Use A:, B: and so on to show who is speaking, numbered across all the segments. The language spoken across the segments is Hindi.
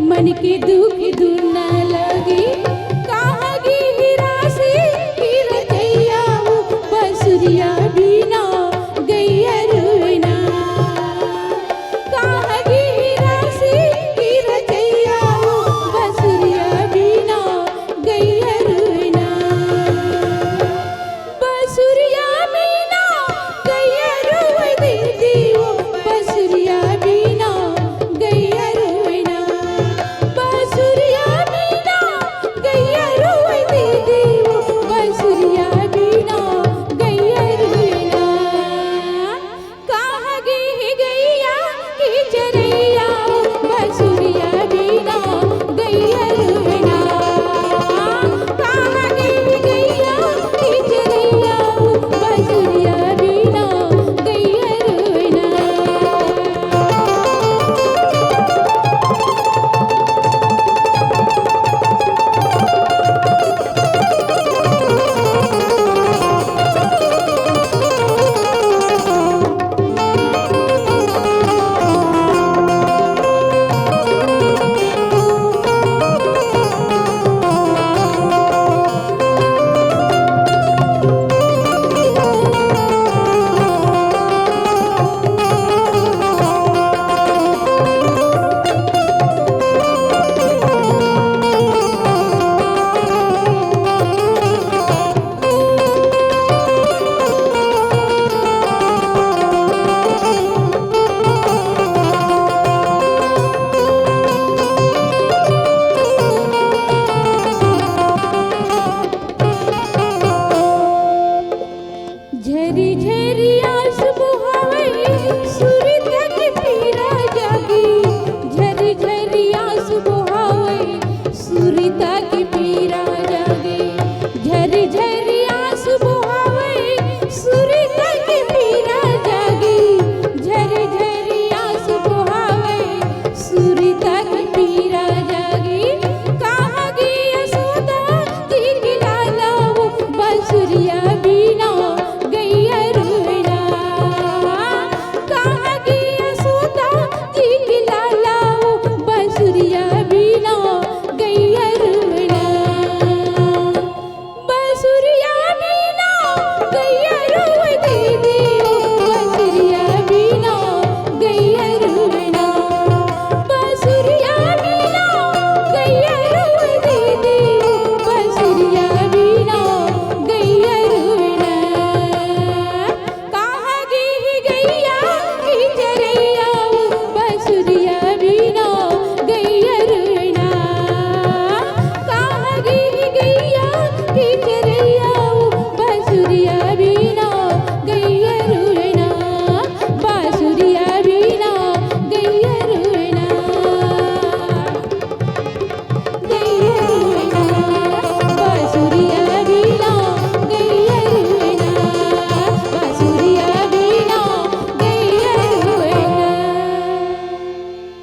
A: मन के दुख दुना लगी कहाँ गी राशि की रचैया बसुरिया बिना गैया रोना कहाँ गी राशि की रचैया बसुरिया बिना गैया रोना बसुरिया बिना गैया रोए दीदी बसुरिया बिना गैया रोना बसुरिया बिना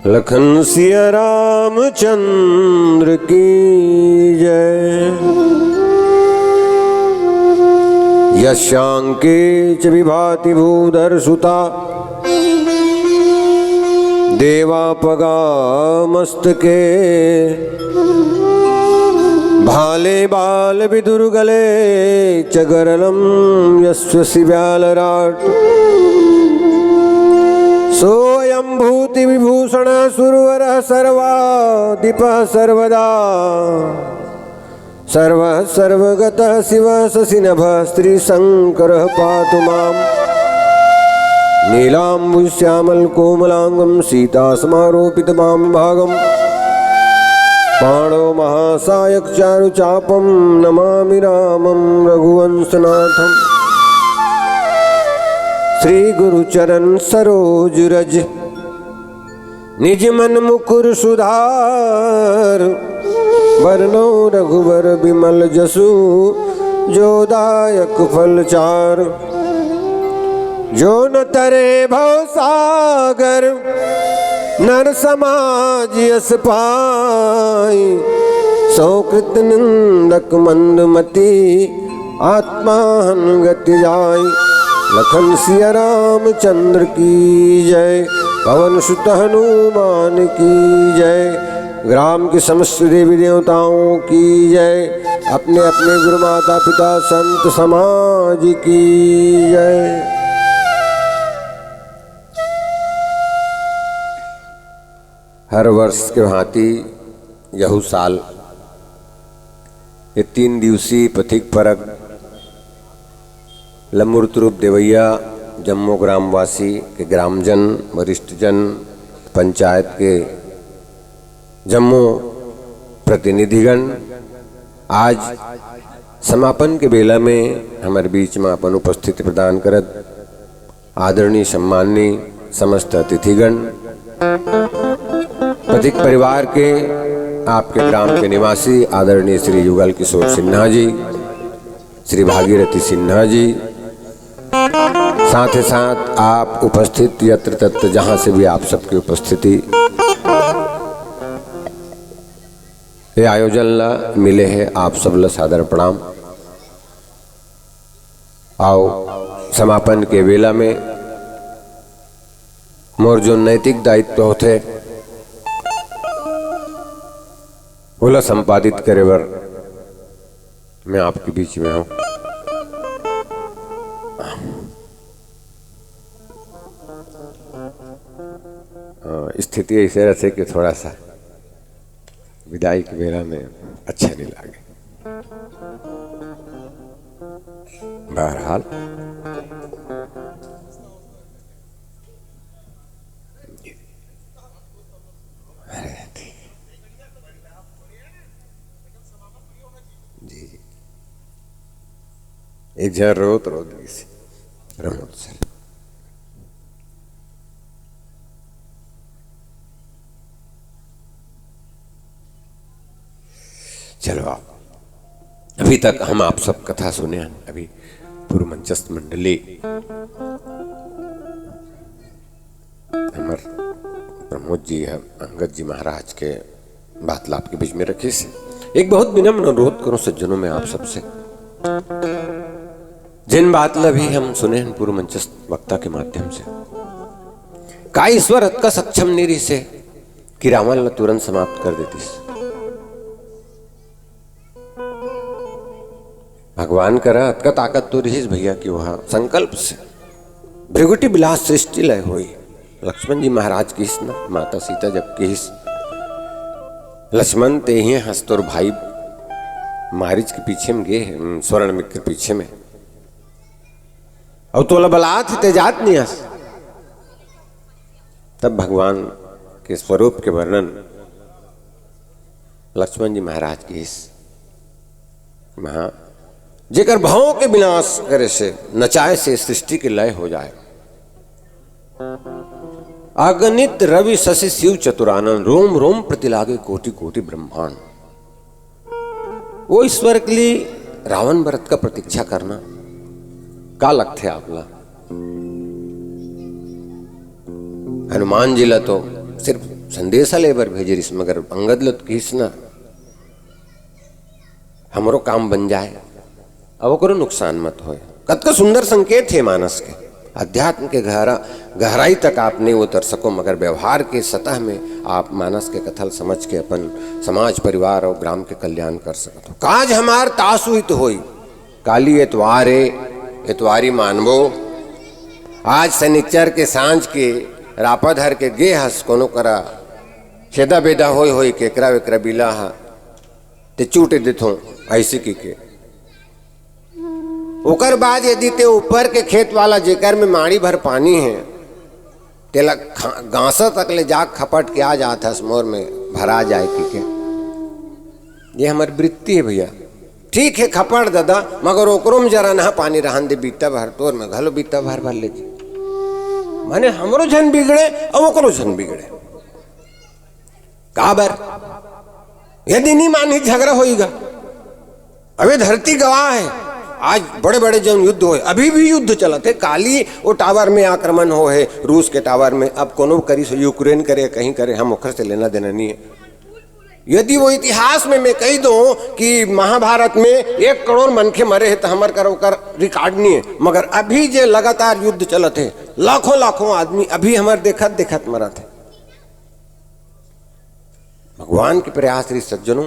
B: लखन सिया रामचंद्र की जय। यशांके च विभाति भूधर सुता देवापगा मस्तके भाले बाल विदुर्गले च गरलम यस्वसि व्यालराट सोऽयं भूति विभूषण सुरवर सर्वाधिपः सर्वदा सर्वः सर्वगतः शिवः शशिनभः श्रीशंकरः पातु माम्। नीलाम्बुश्यामलकोमलांगं सीतासमारोपितवां भागम् पाणौ महासायक चारुचापं नमामि रामं रघुवंशनाथम्। श्री गुरुचरण सरोज रज निज मन मुकुर सुधार वरनौ रघुवर बिमल जसु जोदायक फल चार। जो न तरे भव सागर नर समाज यस पाई सौ कृत निंदक मंदमती आत्मान गति जाय। लखन सिया रामचंद्र की जय पवन सुत हनुमान की जय ग्राम के समस्त देवी देवताओं की जय अपने अपने गुरु माता पिता संत समाज की जय। हर वर्ष के भांति यहू साल ये 3 दिवसीय पथिक परक लमूर्त रूप देवैया जम्मू ग्रामवासी के ग्रामजन वरिष्ठजन पंचायत के जम्मू प्रतिनिधिगण आज समापन के बेला में हमारे बीच में अपन उपस्थिति प्रदान करत आदरणीय सम्माननीय समस्त अतिथिगण पथिक परिवार के आपके ग्राम के निवासी आदरणीय श्री युगल किशोर सिन्हा जी श्री भागीरथी सिन्हा जी साथ ही साथ आप उपस्थित यत्र तत्र जहाँ से भी आप सबकी उपस्थिति ये आयोजन ला मिले हैं आप सब ला सादर प्रणाम। आओ समापन के वेला में मोर जो नैतिक दायित्व होते बोला संपादित करे बर मैं आपके बीच में हूं। स्थिति ऐसे रहते कि थोड़ा सा विदाई के बेला में अच्छा नहीं लगे। बहरहाल एक जन रोत सर चलो आप अभी तक हम आप सब कथा सुने हैं। अभी पूर्व मंचस्थ मंडली हमार प्रमोद जी अंगद जी महाराज के वार्तालाप के बीच में रखे से एक बहुत विनम्र अनुरोध करूं सज्जनों में आप सबसे जिन बातला भी हम सुने हैं पूर्व मंचस्थ वक्ता के माध्यम से का ईश्वर अत का सक्षम निरी से कि रावण ला तुरंत समाप्त कर देती। भगवान करा अत का ताकत तो रही भैया कि वह संकल्प से भृगुटी बिलास सृष्टि लय हुई। लक्ष्मण जी महाराज की हिस न माता सीता जब की हिस लक्ष्मण ते ही हस्तोर भाई मारिच के पीछे में गे स्वर्ण मित्र के पीछे में और तोला बलात ते जात नहीं हस। तब भगवान के स्वरूप के वर्णन लक्ष्मण जी महाराज की हिस महा जेकर भावों के विनाश करे से नचाए से सृष्टि के लय हो जाए। अगणित रवि शशि शिव चतुरानन रोम रोम प्रति लागे कोटि कोटि ब्रह्मांड। वो ईश्वर के लिए रावण व्रत का प्रतीक्षा करना का लगते आपला। हनुमान जी ला तो सिर्फ संदेशा लेबर भेजरिस मगर अंगद लत किस ना हमरो काम बन जाए अब करो नुकसान मत होए। कत का सुंदर संकेत है मानस के, अध्यात्म के गहराई तक आप नहीं उतर सको मगर व्यवहार के सतह में आप मानस के कथल समझ के अपन समाज परिवार और ग्राम के कल्याण कर सकते हो। काज हमार तासुहित होई काली एतवारे एतवारी मानबो, आज शनिचर के सांझ के रापधर के गे हस कोनो करा छेदा बेदा होई होई केकरा वेकरा बिला हा ते चूटे देथो ऐसे के ओकर बाद यदि ते ऊपर के खेत वाला जेकर में माड़ी भर पानी है तेला गांसा तक ले जाग खपट के आ जाता मोर में भरा जाए के ये हमारी वृत्ति है भैया। ठीक है खपट दादा मगर ओकरो में जरा ना पानी रहन दे बीता भर तोर में घलो बीता भर भर ले माने हमरो झन बिगड़े और ओकरो झन बिगड़े काबर यदि नहीं मानी झगड़ा होएगा। अबे धरती गवाह है, आज बड़े बड़े जन युद्ध हुए, अभी भी युद्ध चलते। काली वो टावर में आक्रमण हो है रूस के टावर में, अब कोनो करी से यूक्रेन करे कहीं करे, हम ओखर से लेना देना नहीं है। यदि वो इतिहास में मैं कही दूं कि महाभारत में 1 करोड़ मनखे मरे हैं तो हमार कर ओकर रिकॉर्ड नहीं है, मगर अभी जे लगातार युद्ध चलते है लाखों लाखों आदमी अभी हमार देखत देखत मरत है। भगवान के प्रयास री सज्जनों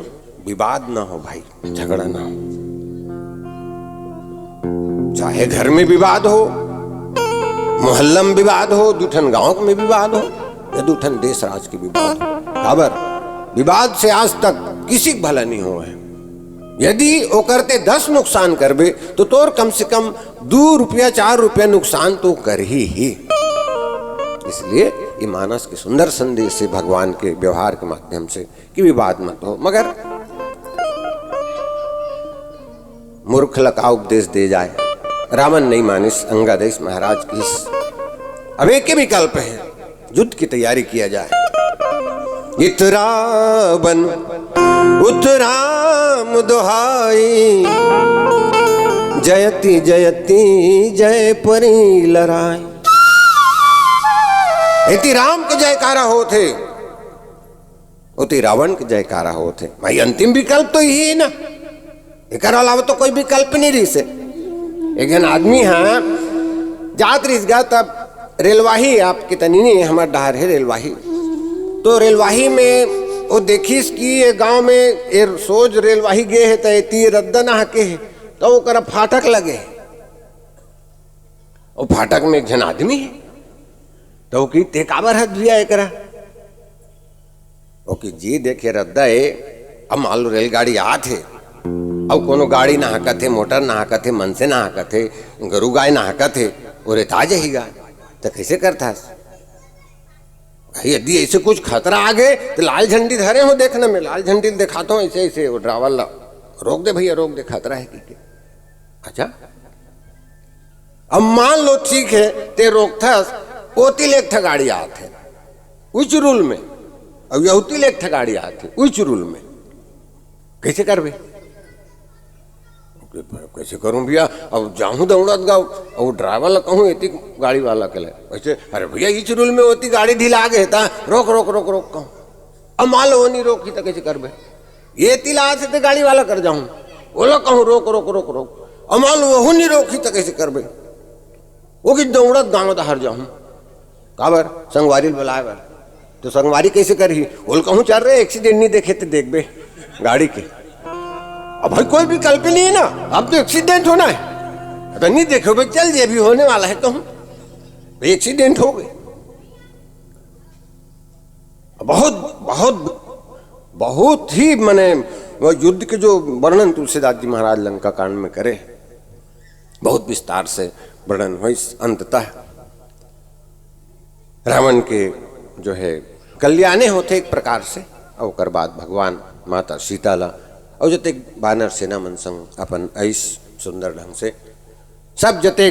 B: विवाद ना हो भाई, झगड़ा ना हो, चाहे घर में विवाद हो, मोहल्ला में विवाद हो, दूठन गांव में विवाद हो या दूठन देश राज के विवाद हो, खबर विवाद से आज तक किसी का भला नहीं हुआ है। यदि वो करते 10 नुकसान करबे तो तोर कम से कम 2 रुपया 4 रुपया नुकसान तो कर ही। इसलिए ये मानस के सुंदर संदेश से भगवान के व्यवहार के माध्यम से कि विवाद मत हो, मगर मूर्ख लका उपदेश दे जाए, रावण नहीं मानिस अंगादेश महाराज की अब एक के विकल्प है, युद्ध की तैयारी किया जाए। इतरावन उत्तराम दुहाई जयति जयति जय परी लराई। इति राम के जयकारा होते उति रावण के जयकारा होते। भाई अंतिम विकल्प तो यही है ना, एक अलावा तो कोई विकल्प नहीं रही से। एक जन आदमी हाँ जात रिस गया तब रेलवाही आपकी तनी नहीं हमारे डहार है रेलवाही, तो रेलवाही में वो देखिस कि ये गांव में ये सोच रेलवाही गे है तो इतनी रद्दा ना हके है तो वो कर फाटक लगे, वो फाटक में एक जन आदमी है तो वो की ते काबर हद दिया एक ओके जी देखे रद्दा है। अब मान लो रेलगाड़ी आत है, अब कोनो गाड़ी ना हकत है, मोटर ना हकत है, मन से ना हकत है, गरु गाय ना हकत है, और रेता जाएगा तो कैसे करता यदि ऐसे कुछ खतरा आ गए तो लाल झंडी धरे हो देखने में, लाल झंडी दिखाता हूँ ऐसे ऐसे, वो ड्राइवर ला रोक दे भैया रोक दे खतरा है कि अच्छा। अब मान लो ठीक है ते रोकता ओती लेख गाड़ी आते उच रूल में, अब यहूती लेख गाड़ी आते उच रूल में, कैसे कर बे कैसे करूं भैया। अब जाऊं दौड़त गाँव और ड्राइवर ला कहूँ इतनी गाड़ी वाला के वैसे अरे भैया इस रूल में होती गाड़ी ढिला गए था रोक रोक रोक रोक कहूँ। अब मान लो वो नहीं रोकी तो कैसे कर बे, ये तिला से तो गाड़ी वाला कर जाऊं बोलो कहूँ रोक रोक रोक रोक। अब मान लो वो नहीं रोकी तो कैसे कर बे, वो कि दौड़त गाँव दहार जाऊं काबर संगवारी बुलाए बार तो संगवारी कैसे करी बोल कहूँ चल रहे एक्सीडेंट नहीं देखे तो देख बे गाड़ी के। अब भाई कोई विकल्प नहीं है ना, अब तो एक्सीडेंट होना है तो नहीं देखो भाई चल जे भी होने वाला है कहूँ एक्सीडेंट हो गए। बहुत बहुत बहुत ही माने वो युद्ध के जो वर्णन तुलसीदास जी महाराज लंका कांड में करे बहुत विस्तार से वर्णन हुई। अंततः रावण के जो है कल्याणे होते एक प्रकार से, और ओकर बाद भगवान माता सीता ला और जते बानर सेना मन संग अपन ऐस सुंदर ढंग से सब जते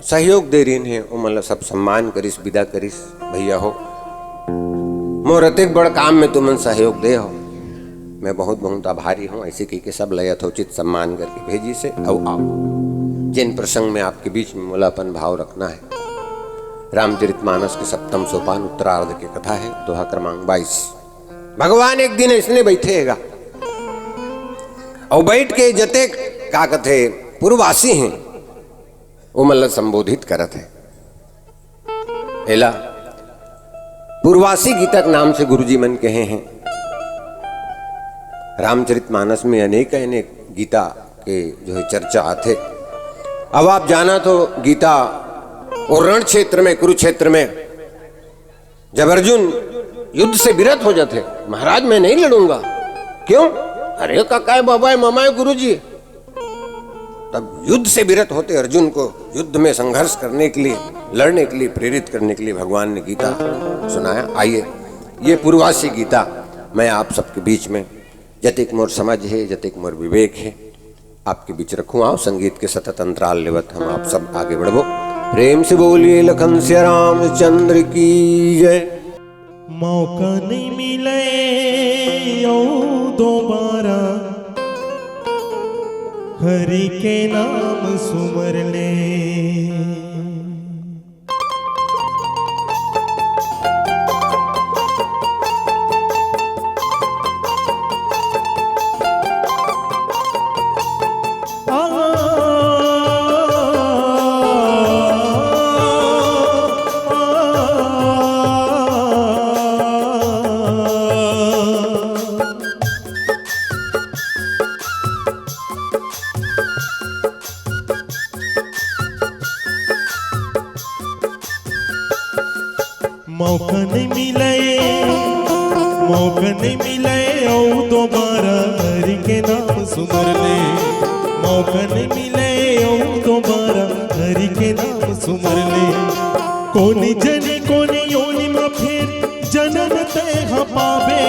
B: सहयोग दे रही है वो मतलब सब सम्मान करिस विदा करिस भैया हो मोर अतेक बड़ काम में तुमन सहयोग दे हो, मैं बहुत बहुत आभारी हूँ। ऐसे कही के सब लयत उचित सम्मान करके भेजी से। और आप जिन प्रसंग में आपके बीच में मोलापन भाव रखना है रामचरितमानस के 7वें सोपान उत्तरार्ध की कथा है, दोहा क्रमांक 22। भगवान एक दिन इसने बैठेगा और बैठ के जते का कथे पूर्ववासी हैं वो मतलब संबोधित करत है। एला पूर्ववासी गीता के नाम से गुरुजी मन कहे हैं। रामचरितमानस में अनेक अनेक गीता के जो है चर्चा आते। अब आप जाना तो गीता और रण क्षेत्र में, कुरुक्षेत्र में जब अर्जुन युद्ध से विरत हो जाते, महाराज मैं नहीं लड़ूंगा। क्यों? अरे काका है, बाबा है, मामा है, गुरु जी। तब युद्ध से विरत होते अर्जुन को युद्ध में संघर्ष करने के लिए, लड़ने के लिए प्रेरित करने के लिए भगवान ने गीता सुनाया। आइए ये पूर्ववासी गीता मैं आप सबके बीच में जतिक मोर समझ है, जतिक मोर विवेक है, आपके बीच रखूं। आओ संगीत के सतत अंतराल लेवत हम आप सब आगे बढ़बो। प्रेम से बोलिए लखन से रामचंद्र की जय।
C: मौका नहीं मिले ओ दोबारा, हरि के नाम सुमर ले। मौका नहीं मिले ओ दोबारा, हरि के नाम सुमर ले। मौका नहीं मिले ओ दोबारा, हरि के नाम सुमर ले। कोनी जनी कोनी योनि में फिर जन्म ते पावे।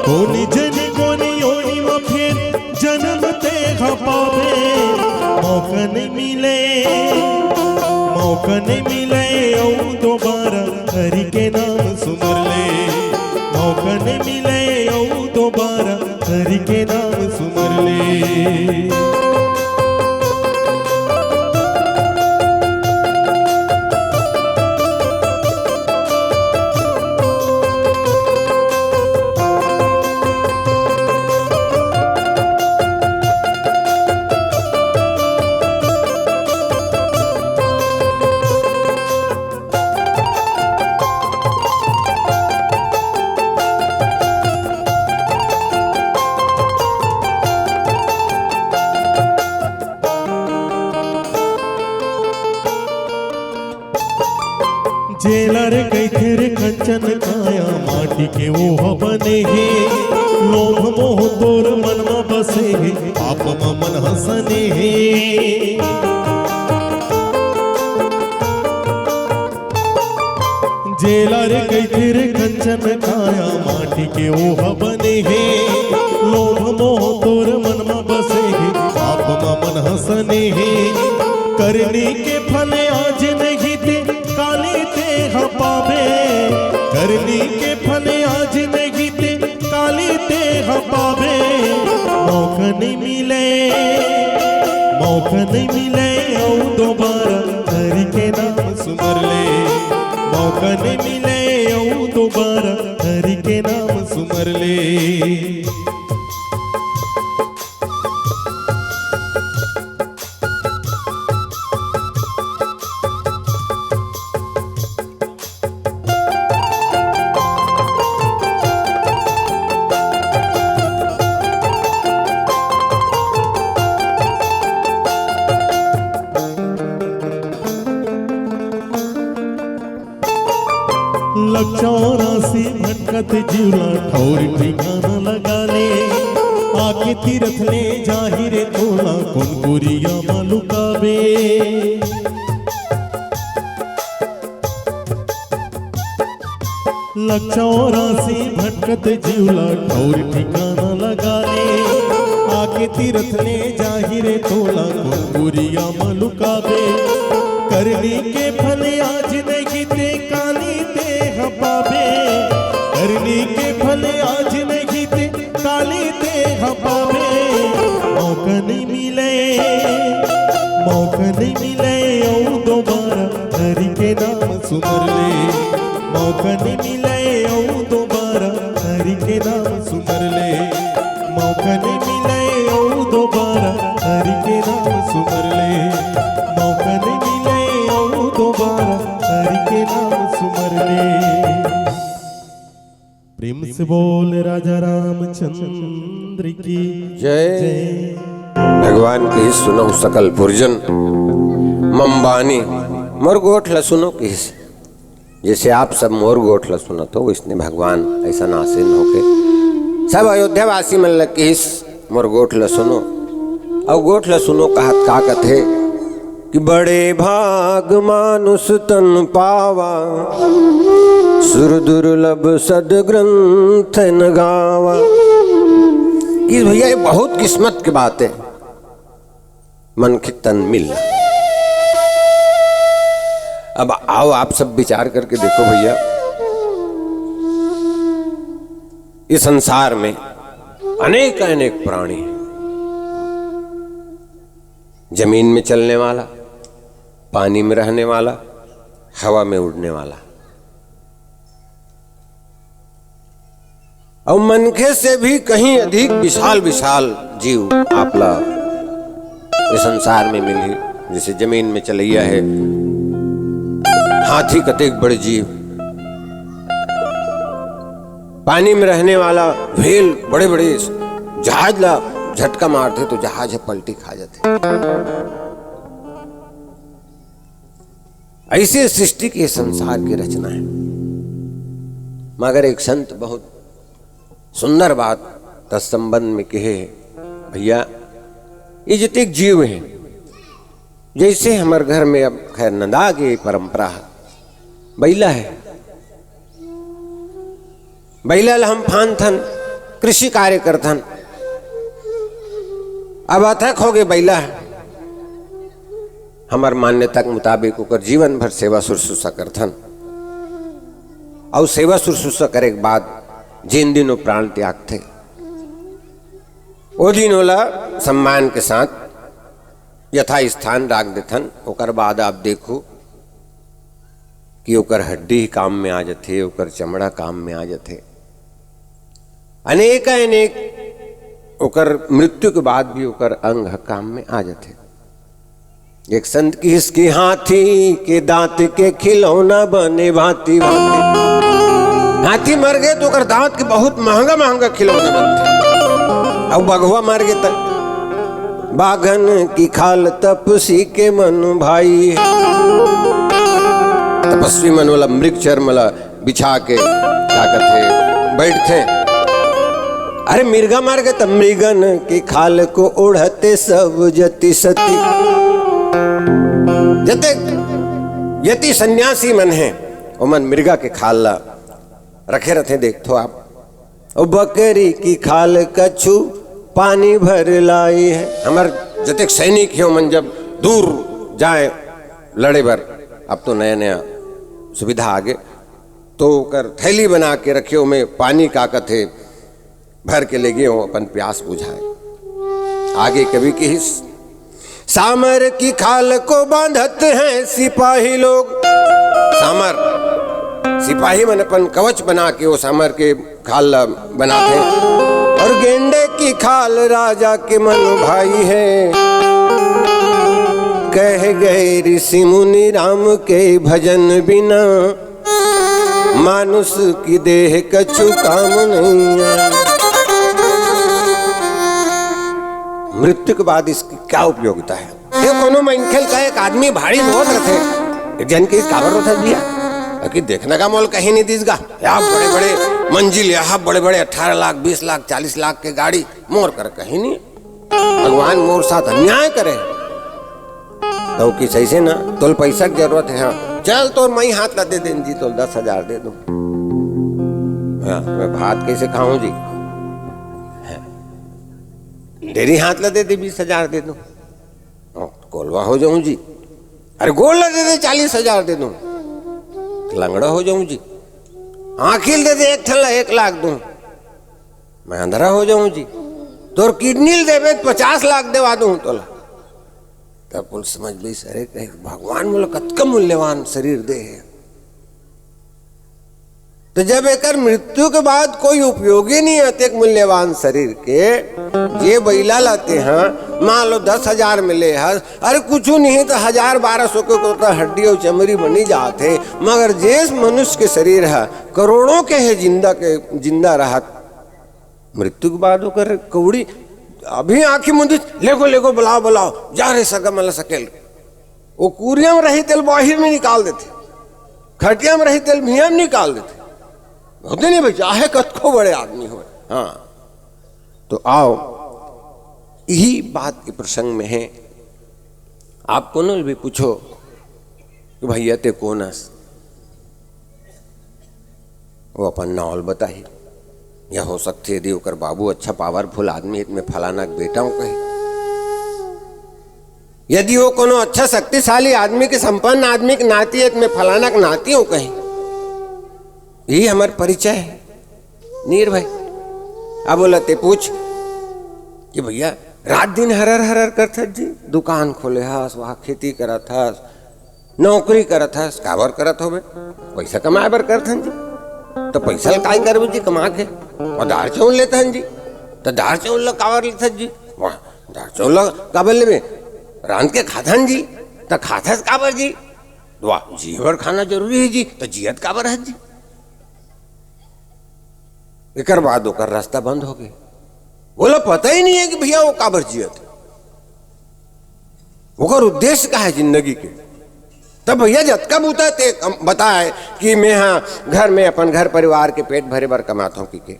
C: कोनी जनी कोनी योनि में फिर जन्म ते पावे। मौका नहीं मिले ओ दोबारा, हरि के नाम सुमर ले। मौका नहीं मिले ओ दोबारा, हरि के नाम सुमर ले। जेलर कैथे रे कंचन काया, माटी के ओह बने हे। लोभ मोह तोर मन में बसे हे, पाप में मन हसने हे। जेलर कैथे रे कंचन काया, माटी के ओह बने हे। लोभ मोह तोर मन में बसे हे, पाप में मन हसने हे। करनी के फल आज नहीं थे, काली ते पावे। करनी के फल आज नहीं थे, काली ते पावे। मौका नहीं मिले ओ दोबारा, हरि के नाम सुमर ले। मौका नहीं मिले ओ दोबारा, हरि के नाम सुमर ले। लक्षौरासी भटकत जीवला, ठौर ठिकाना लगा ले। आके तीरथ ले जाहिरे तोला, कौन गुरिया मालुकावे। लक्षौरासी भटकत जीवला, ठौर ठिकाना लगा ले। आके तीरथ ले जाहिरे तोला, कौन गुरिया मालुकावे। करनी के फल आज नहीं ते, काली ते पावे। करनी के फल आज नहीं थे, काली ते पावे। मौका नहीं मिले ओ दोबारा, हरि के नाम सुमर ले मौका नहीं मिले ओ दोबारा हरि के नाम सुमर ले मौका नहीं मिले ओ दोबारा हरि के नाम सुमर ले मौका नहीं मिले ओ दोबारा हरि के नाम सुमर ले। प्रेम से बोल राजा रामचंद्र की
B: जय। भगवान की सुनो सकल पुरजन मम्बानी मोर गोठला सुनो किस जैसे आप सब मोर गोठला सुनो तो इसने भगवान ऐसा नासिन होके सब अयोध्यावासी मन लग किस मोर गोठला सुनो और गोठला सुनो कहत का कथे कि बड़े भाग मानुष तन पावा सुर दुर्लभ सदग्रंथ न गावा। कि भैया ये बहुत किस्मत की बात है मन के तन मिल। अब आओ आप सब विचार करके देखो भैया इस संसार में अनेक अनेक प्राणी हैं। जमीन में चलने वाला, पानी में रहने वाला, हवा में उड़ने वाला और मनखे से भी कहीं अधिक विशाल विशाल जीव आपला इस संसार में मिली। जैसे जमीन में चलैया है हाथी कतेक बड़े जीव, पानी में रहने वाला व्हेल बड़े बड़े जहाज ला झटका मारते तो जहाज है पलटी खा जाते। ऐसे सृष्टि की संसार की रचना है। मगर एक संत बहुत सुंदर बात तत्संबंध में कहे भैया ये जितने जीव हैं जैसे हमारे घर में अब खैर नंदा की परंपरा बैला है, बैला हम फान थन कृषि कार्य करथन। अब अथक हो गए बैला है हमार मान्यता के मुताबिक ओकर जीवन भर सेवा शुश्रूषा करथन और सेवा शुश्रूषा करे के बाद जिन दिन वो प्राण त्याग थे वो दिन ओला सम्मान के साथ यथा स्थान राख देथन। ओकर बाद आप देखो कि ओकर हड्डी काम में आ जाते, ओकर चमड़ा काम में आ जाते। अनेक अनेक ओकर मृत्यु के बाद भी ओकर अंग काम में आ जाते। एक संत की इसकी हाथी के दांत के खिलौना बने भांति भांति। हाथी मर गए तो ओकर दांत के बहुत महंगा महंगा खिलौना बनते। अब बघवा मर गए तक बाघन की खाल तपसी के मन भाई। तपस्वी मन वाला मृग चर्म वाला बिछा के क्या करते बैठते। अरे मिर्गा मार गए तब मृगन की खाल को उड़ते सब जति सती। जते यति सन्यासी मन है वो मन मिर्गा के खाल ला रखे रहते। देखो आप और बकरी की खाल कछु पानी भर लाई है। हमार जते सैनिक है मन जब दूर जाए लड़े बर, अब तो नया नया सुविधा आगे तो कर थैली बना के रखे में पानी का कथे भर के ले गए अपन प्यास बुझाए। आगे कभी की सामर की खाल को बांधते हैं सिपाही लोग। सामर सिपाही मन अपन कवच बना के वो सामर के खाल बनाते हैं। और गेंडे की खाल राजा के मन भाई है। कह गए ऋषि मुनि राम के भजन बिना मानुष की देह कछु काम नहीं आए। मृत्यु के बाद इसकी क्या उपयोगिता है? ये कोनो मनखेल का एक आदमी भारी बहुत रखे जन के काबर होता दिया कि देखने का मोल कहीं नहीं दीसगा। यहाँ बड़े बड़े मंजिल, यहाँ बड़े बड़े 18 लाख 20 लाख 40 लाख के गाड़ी मोर कर कहीं नहीं। भगवान मोर साथ अन्याय करे तो कि सही से ना तोल पैसा की जरूरत है। हाँ चल तो मैं हाथ ला दे दें जी तो 10,000 दे दूं। हाँ मैं भात कैसे खाऊं जी? डेरी हाथ ला दे दे 20,000 दे दूं। कोलवा हो जाऊं जी। अरे गोल ला दे दे 40,000 दे दूं। लंगड़ा हो जाऊं जी। आखिल दे दे 1 लाख दूं। मैं अंधरा हो जाऊं जी। तो किडनी देवे 50 लाख देवा दूं तोला। तब पुलिस समझ गई सरे कहे भगवान मोला कतका मूल्यवान शरीर दे है तो जब एक मृत्यु के बाद कोई उपयोगी नहीं है एक मूल्यवान शरीर के ये बैला लाते हैं, मान लो 10,000 मिले है, अरे कुछ नहीं तो 1,000-1,200 के तो हड्डी और चमड़ी बनी जाते, मगर जिस मनुष्य के शरीर है करोड़ों के है जिंदा रहा, मृत्यु के बाद होकर कौड़ी अभी आंखी मुंदी लेको बुलाओ जा रहे सगा मला सकेल, वो कुरिया में रही तेल बाहिर में निकाल देते, खटिया में रही तेल भिया में निकाल देते, होते नहीं भाई चाहे कतको बड़े आदमी हो। हाँ तो आओ यही बात के प्रसंग में है, आप कौन भी पूछो कि भैया ते कौन हस, वो अपन नावल बताही, या हो सकते यदि होकर बाबू अच्छा पावरफुल आदमी में फलाना बेटा हूं कहे, यदि वो कोनो अच्छा शक्तिशाली आदमी के संपन्न आदमी के नाती में फलाना के नाती हूं कहीं, यही हमार परिचय है। नीर भाई अब बोला ते पूछ कि भैया रात दिन हरर करत जी, दुकान खोले हस, वहां खेती करत हस, नौकरी करत हस, काबर करत हो पैसा कमाए बर करत हन जी, तो पैसा काय करबे जी कमा के, और दाल चावल लेते हन जी, तो दाल चावल काबर लेते जी, वहाँ दाल चावल काबर लेबे रांध के खाथन जी, तो खाथस काबर जी, वाह जीवर खाना जरूरी है जी, तो जियत काबर है जी। एक बाद होकर रास्ता बंद हो गया, बोला पता ही नहीं है कि भैया वो काबर जियत, वो उद्देश्य का है जिंदगी के। तब भैया जत कब होता है बताए कि मैं हाँ घर में अपन घर परिवार के पेट भरे बार कमाता हूँ की के,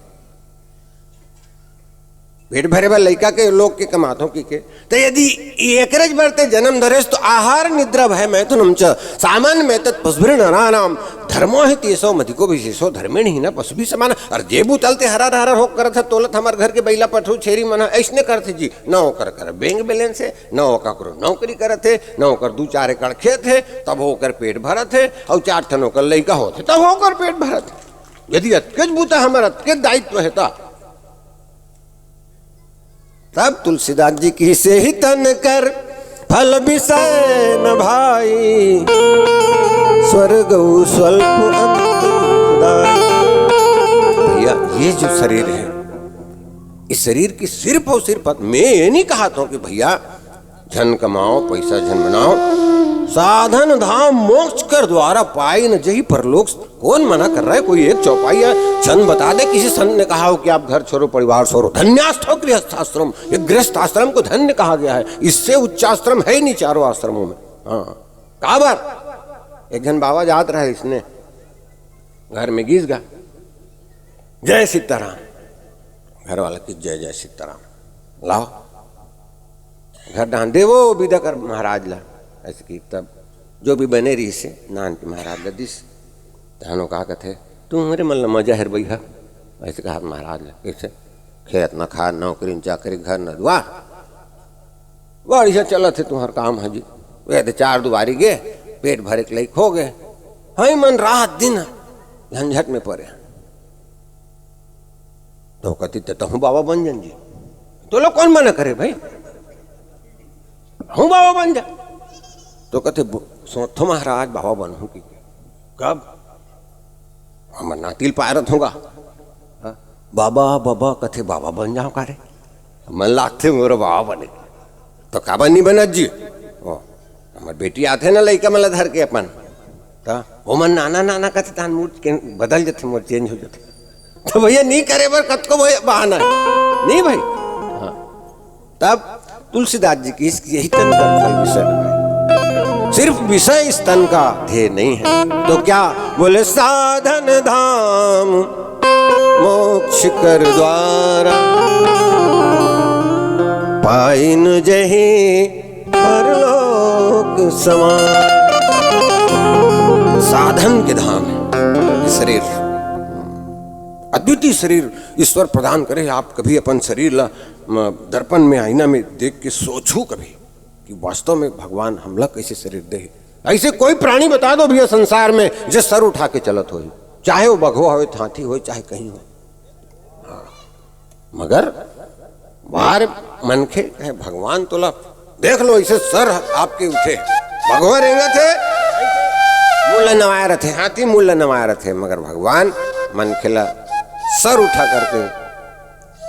B: पेट भरे बार लड़का के लोग के कमाता हूँ की के, तो यदि एकरज बढ़ते जन्म धरेस तो आहार निद्रा भय मैं तो नमच सामान्य में तत्पस्भृ नाम धर्मो है तेसो मधिको विशेषो धर्मेण ही ना पशु भी समान, और जेबू तलते हरा हो करत है तोलत हमार घर के बैला पठू छेरी मना ऐसने करते जी, न होकर कर बैंक बैलेंस है, न होकर करो नौकरी करत है, न होकर 2-4 एकड़ खेत है, तब होकर पेट भरत है, और 4 ठन होकर लड़का होते तब होकर पेट भरत है। यदि अतकेज बूता हमारा अतकेज दायित्व है तब तुलसीदास जी की से ही तन कर फल विषय न भाई, स्वर्ग स्वल्प भैया ये जो शरीर है, इस शरीर की सिर्फ और सिर्फ मैं ये नहीं कहा था कि भैया धन कमाओ पैसा धन बनाओ, साधन धाम मोक्ष कर द्वारा पाई न जही परलोक, कौन मना कर रहा है, कोई एक चौपाई है संत बता दे, किसी संत ने कहा हो कि आप घर छोड़ो परिवार छोड़ो, धन्यास्थो गृहस्थाश्रम, ये गृहस्थ आश्रम को धन्य कहा गया है, इससे उच्च आश्रम है ही नहीं चारों आश्रमों में। हाँ काबर एक जन बाबा जात रहा है, इसने घर में गीस गा जय सीताराम, घर वाला की जय जय सीताराम, लाओ घर डांन दे वो विदा कर महाराज ला, ऐसे की तब जो भी बने रही से नान के महाराज गदिस धानो कहा कथे तुम मेरे मन मजा है भैया, ऐसे कहा महाराज ला, कैसे खेत न खा नौकरी न चाकरी घर न दुआ, बड़ी से चला थे तुम्हारा काम है जी, वे तो 4 दुआरी गए पेट भरे के लायक हो गए, हई मन रात दिन झंझट में पड़े, तो कहती तो हूँ बाबा बन जन जी, तो लोग कौन मना करे भाई, हूँ बाबा बन जा, तो कहते सोथो महाराज बाबा बनूं की, कब हमार नातिल पायरत होगा, बाबा बाबा कथे बाबा बन जाओ कारे, मन लागते मोरो बाबा बने, तो का बनी बनत जी, ओ हमार बेटी आते ना लड़का मला धर के अपन, तो वो मन नाना कथे तान मूड बदल जाते मोर चेंज हो जाते, तो भैया नहीं करे बर कत को बहाना नहीं भाई। हाँ तब तुलसीदास जी की यही तन का विषय, सिर्फ विषय स्तन का ध्येय नहीं है, तो क्या बोले साधन धाम मोक्ष कर द्वारा पाइन जही परलोक समान, साधन के धाम है शरीर, अद्वितीय शरीर ईश्वर प्रदान करे। आप कभी अपन शरीर ला दर्पण में आईना में देख के सोचो कभी कि वास्तव में भगवान हमला कैसे शरीर दे, ऐसे कोई प्राणी बता दो भैया संसार में जो सर उठा के चलत हो, चाहे वो बघवा हो हाथी हो चाहे कहीं हो, हाँ। मगर बाहर मनखे कहे भगवान तोला देख लो ऐसे सर आपके उठे, भगवान रेंगा थे मूल्य नवाया रहे, हाथी मूल्य नवाया रहे, मगर भगवान मन खिला, सर उठा करके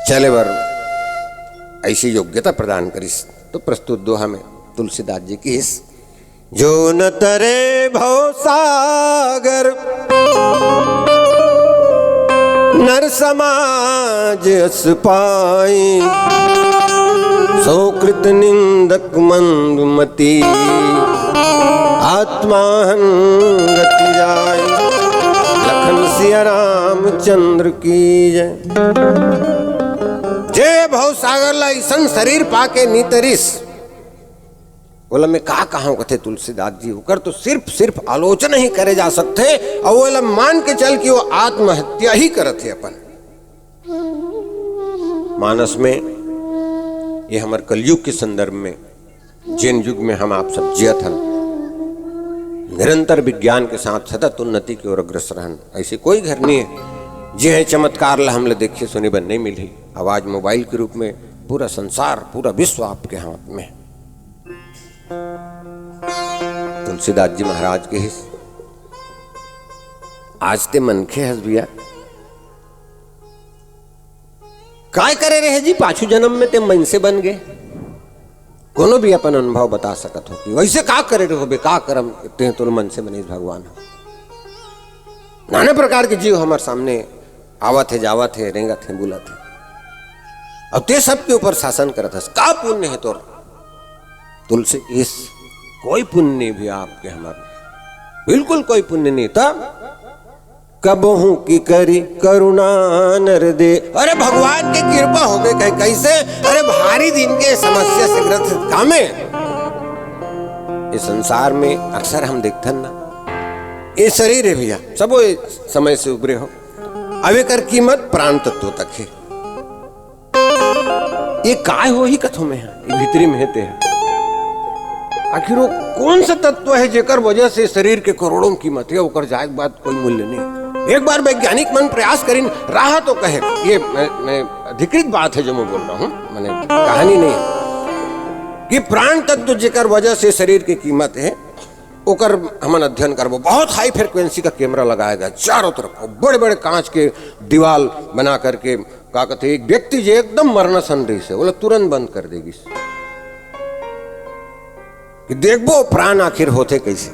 B: चले बर ऐसी योग्यता प्रदान करिस। तो प्रस्तुत दोहा में तुलसीदास जी की इस जो न तरे भव सागर नर समाज अस पाई, सोकृत निंदक मंदमती आत्माहन गति जाय। लखन सिया रामचंद्र की जय। जय भव सागर ला ईसन शरीर पाके नीतरिस। बोला मैं का कहा कथे तुलसीदास जी होकर तो सिर्फ आलोचना ही करे जा सकते और वो मान के चल कि वो आत्महत्या ही करते अपन। मानस में ये हमारे कलयुग के संदर्भ में, जिन युग में हम आप सब जियत हन, निरंतर विज्ञान के साथ सतत उन्नति की ओर अग्रसर हन, ऐसी कोई घर नहीं है जे है चमत्कार ला हमले देखिए सुनी बन नहीं मिली। आवाज मोबाइल के रूप में पूरा संसार, पूरा विश्व आपके हाथ में। तुलसीदास जी महाराज के हिस आज ते मनखे हस भैया काय करे रहे जी, पाछू जन्म में ते मन से बन गए। कोनो भी अपन अनुभव बता सकत हो कि वैसे का करे रहो बे, का करम ते तो मन से बने भगवान। नाना प्रकार के जीव हमारे सामने आवत है, जावत है, रेंगत है, बुलत है, अब ते सबके ऊपर शासन करत हस। का पुण्य है तोर तुलसी इस? कोई पुण्य नहीं भी आपके हमारे, बिल्कुल कोई पुण्य नहीं। तब कबहू की करी करुणा नर दे। अरे भगवान की कृपा हो गई कहीं कैसे? अरे भारी दिन के समस्या से ग्रस्त कामे इस संसार में अक्सर हम देखते ना, ये शरीर है भैया सब वो समय से उभरे हो, अवे कर कीमत प्राण तत्व तक है। ये काय हो ही कथों में है, ये भीतरी में हेते है। आखिर वो कौन सा तत्व है जेकर वजह से शरीर के करोड़ों कीमत है, ओकर जाए बात कोई मूल्य नहीं। एक बार वैज्ञानिक मन प्रयास करीन राह तो कहे, ये मैं अधिकृत बात है जो मैं बोल रहा हूँ, मैंने कहानी नहीं है, कि प्राण तत्व जेकर वजह से शरीर की कीमत है ओकर हमन अध्ययन करबो। बहुत हाई फ्रिक्वेंसी का कैमरा लगाया गया चारों तरफ, बड़े बड़े कांच के दीवाल बना करके का कहते एक व्यक्ति जो एकदम मरना संदेह से बोला तुरंत बंद कर देगी कि देखबो प्राण आखिर होते कैसे।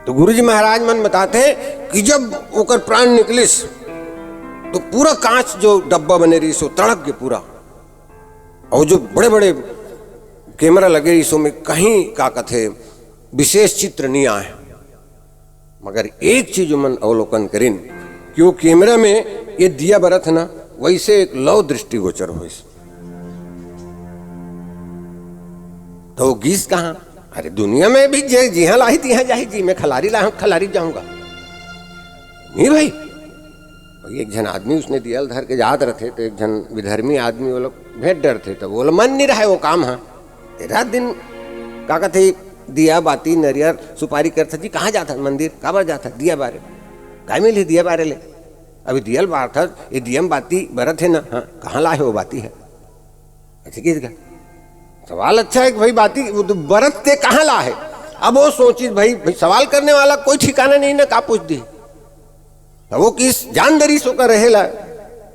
B: तो गुरुजी महाराज मन बताते हैं कि जब ओकर प्राण निकलिस तो पूरा कांच जो डब्बा बने रही सो तड़क के पूरा, और जो बड़े बड़े कैमरा लगे रही सो में कहीं का कथे विशेष चित्र नहीं आए। मगर एक चीज मन अवलोकन करीन कि वो कैमरा में ये दिया बरत ना वैसे एक लव दृष्टिगोचर हो। तो वो गीस कहाँ? अरे दुनिया में भी जिहा लाही तिहा जाही जी, मैं खलारी ला खलारी जाऊंगा नहीं भाई। एक जन आदमी उसने दिया धर के जात रहे, तो एक जन विधर्मी आदमी वो लोग भेंट डर थे, तो वो लोग मन नहीं रहा है वो काम। हाँ रात दिन का कहते दिया बाती नरियर सुपारी करता जी, कहाँ जाता मंदिर काबर जाता दिया बारे काय मिली दिया बारे ले, अभी दियल बार था ये दियम बाती बरत है ना। हाँ कहाँ लाए वो बाती है ऐसे किस का सवाल अच्छा है कि भाई बाती बरत ते कहाँ ला है। अब वो सोची भाई सवाल करने वाला कोई ठिकाना नहीं ना, का पूछ दी तो वो किस जानदारी सो कर रहेला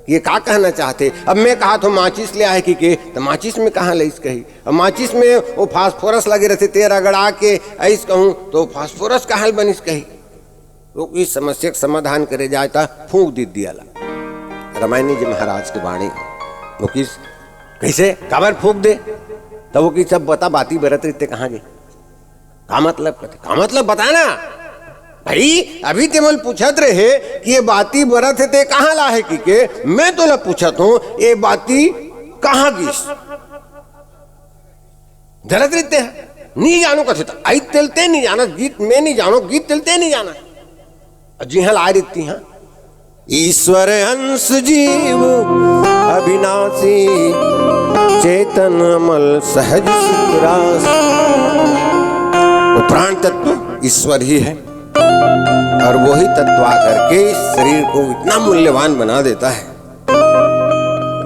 B: ये का कहना चाहते। अब मैं कहा तो माचिस ले आए कि के, तो माचिस में कहाँ ले इस कही, अब माचिस में वो फास्फोरस लगे रहते तेरा गड़ा के ऐस कहूँ तो फास्फोरस कहाँ बनिस कही। तो इस समस्या का समाधान करे जाए था फूंक दी दिया ला। रामायणी जी महाराज की वाणी वो किस कैसे काबर फूंक दे, तब वो की सब बता बाती बरत रहते कहाँ गए, का मतलब कहते का मतलब बताना भाई। अभी ते मन पूछत रहे कि ये बाती बरत है ते कहाँ ला है कि के, मैं तो ला पूछत हूँ ये बाती कहाँ गिस जरत रहते हैं नहीं जानो कथे तो आई तिलते नहीं जाना, गीत में नहीं जानो गीत तिलते नहीं जाना जी हाँ ला रहती हैं। ईश्वर अंश जीव अविनाशी चेतन अमल सहज सिद्धरास। वो प्राण तत्व ईश्वर ही है और वही तत्व आकर के इस शरीर को इतना मूल्यवान बना देता है।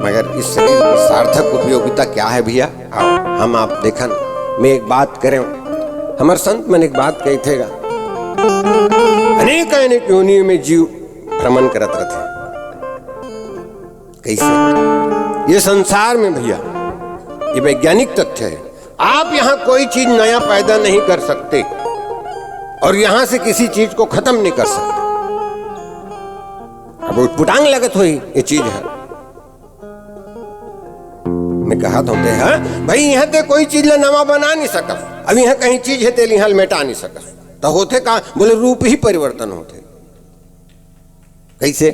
B: मगर इस शरीर की सार्थक उपयोगिता क्या है भैया? आओ हम आप देखन मैं एक बात करें, हमारे संत मन एक बात कही थेगा, अनेक अनेक योनियों में जीव भ्रमण करत रहते। कैसे? ये संसार में भैया ये वैज्ञानिक तथ्य है, आप यहां कोई चीज नया पैदा नहीं कर सकते और यहां से किसी चीज को खत्म नहीं कर सकते। अब उटपुटांग लगत हुई ये चीज है। मैं कहा तो है भाई यहाँ ते कोई चीज ला नवा बना नहीं सकत, अब यहाँ कहीं चीज है तेल यहाँ मेटा नहीं सकत, तो होते का बोले रूप ही परिवर्तन होते। कैसे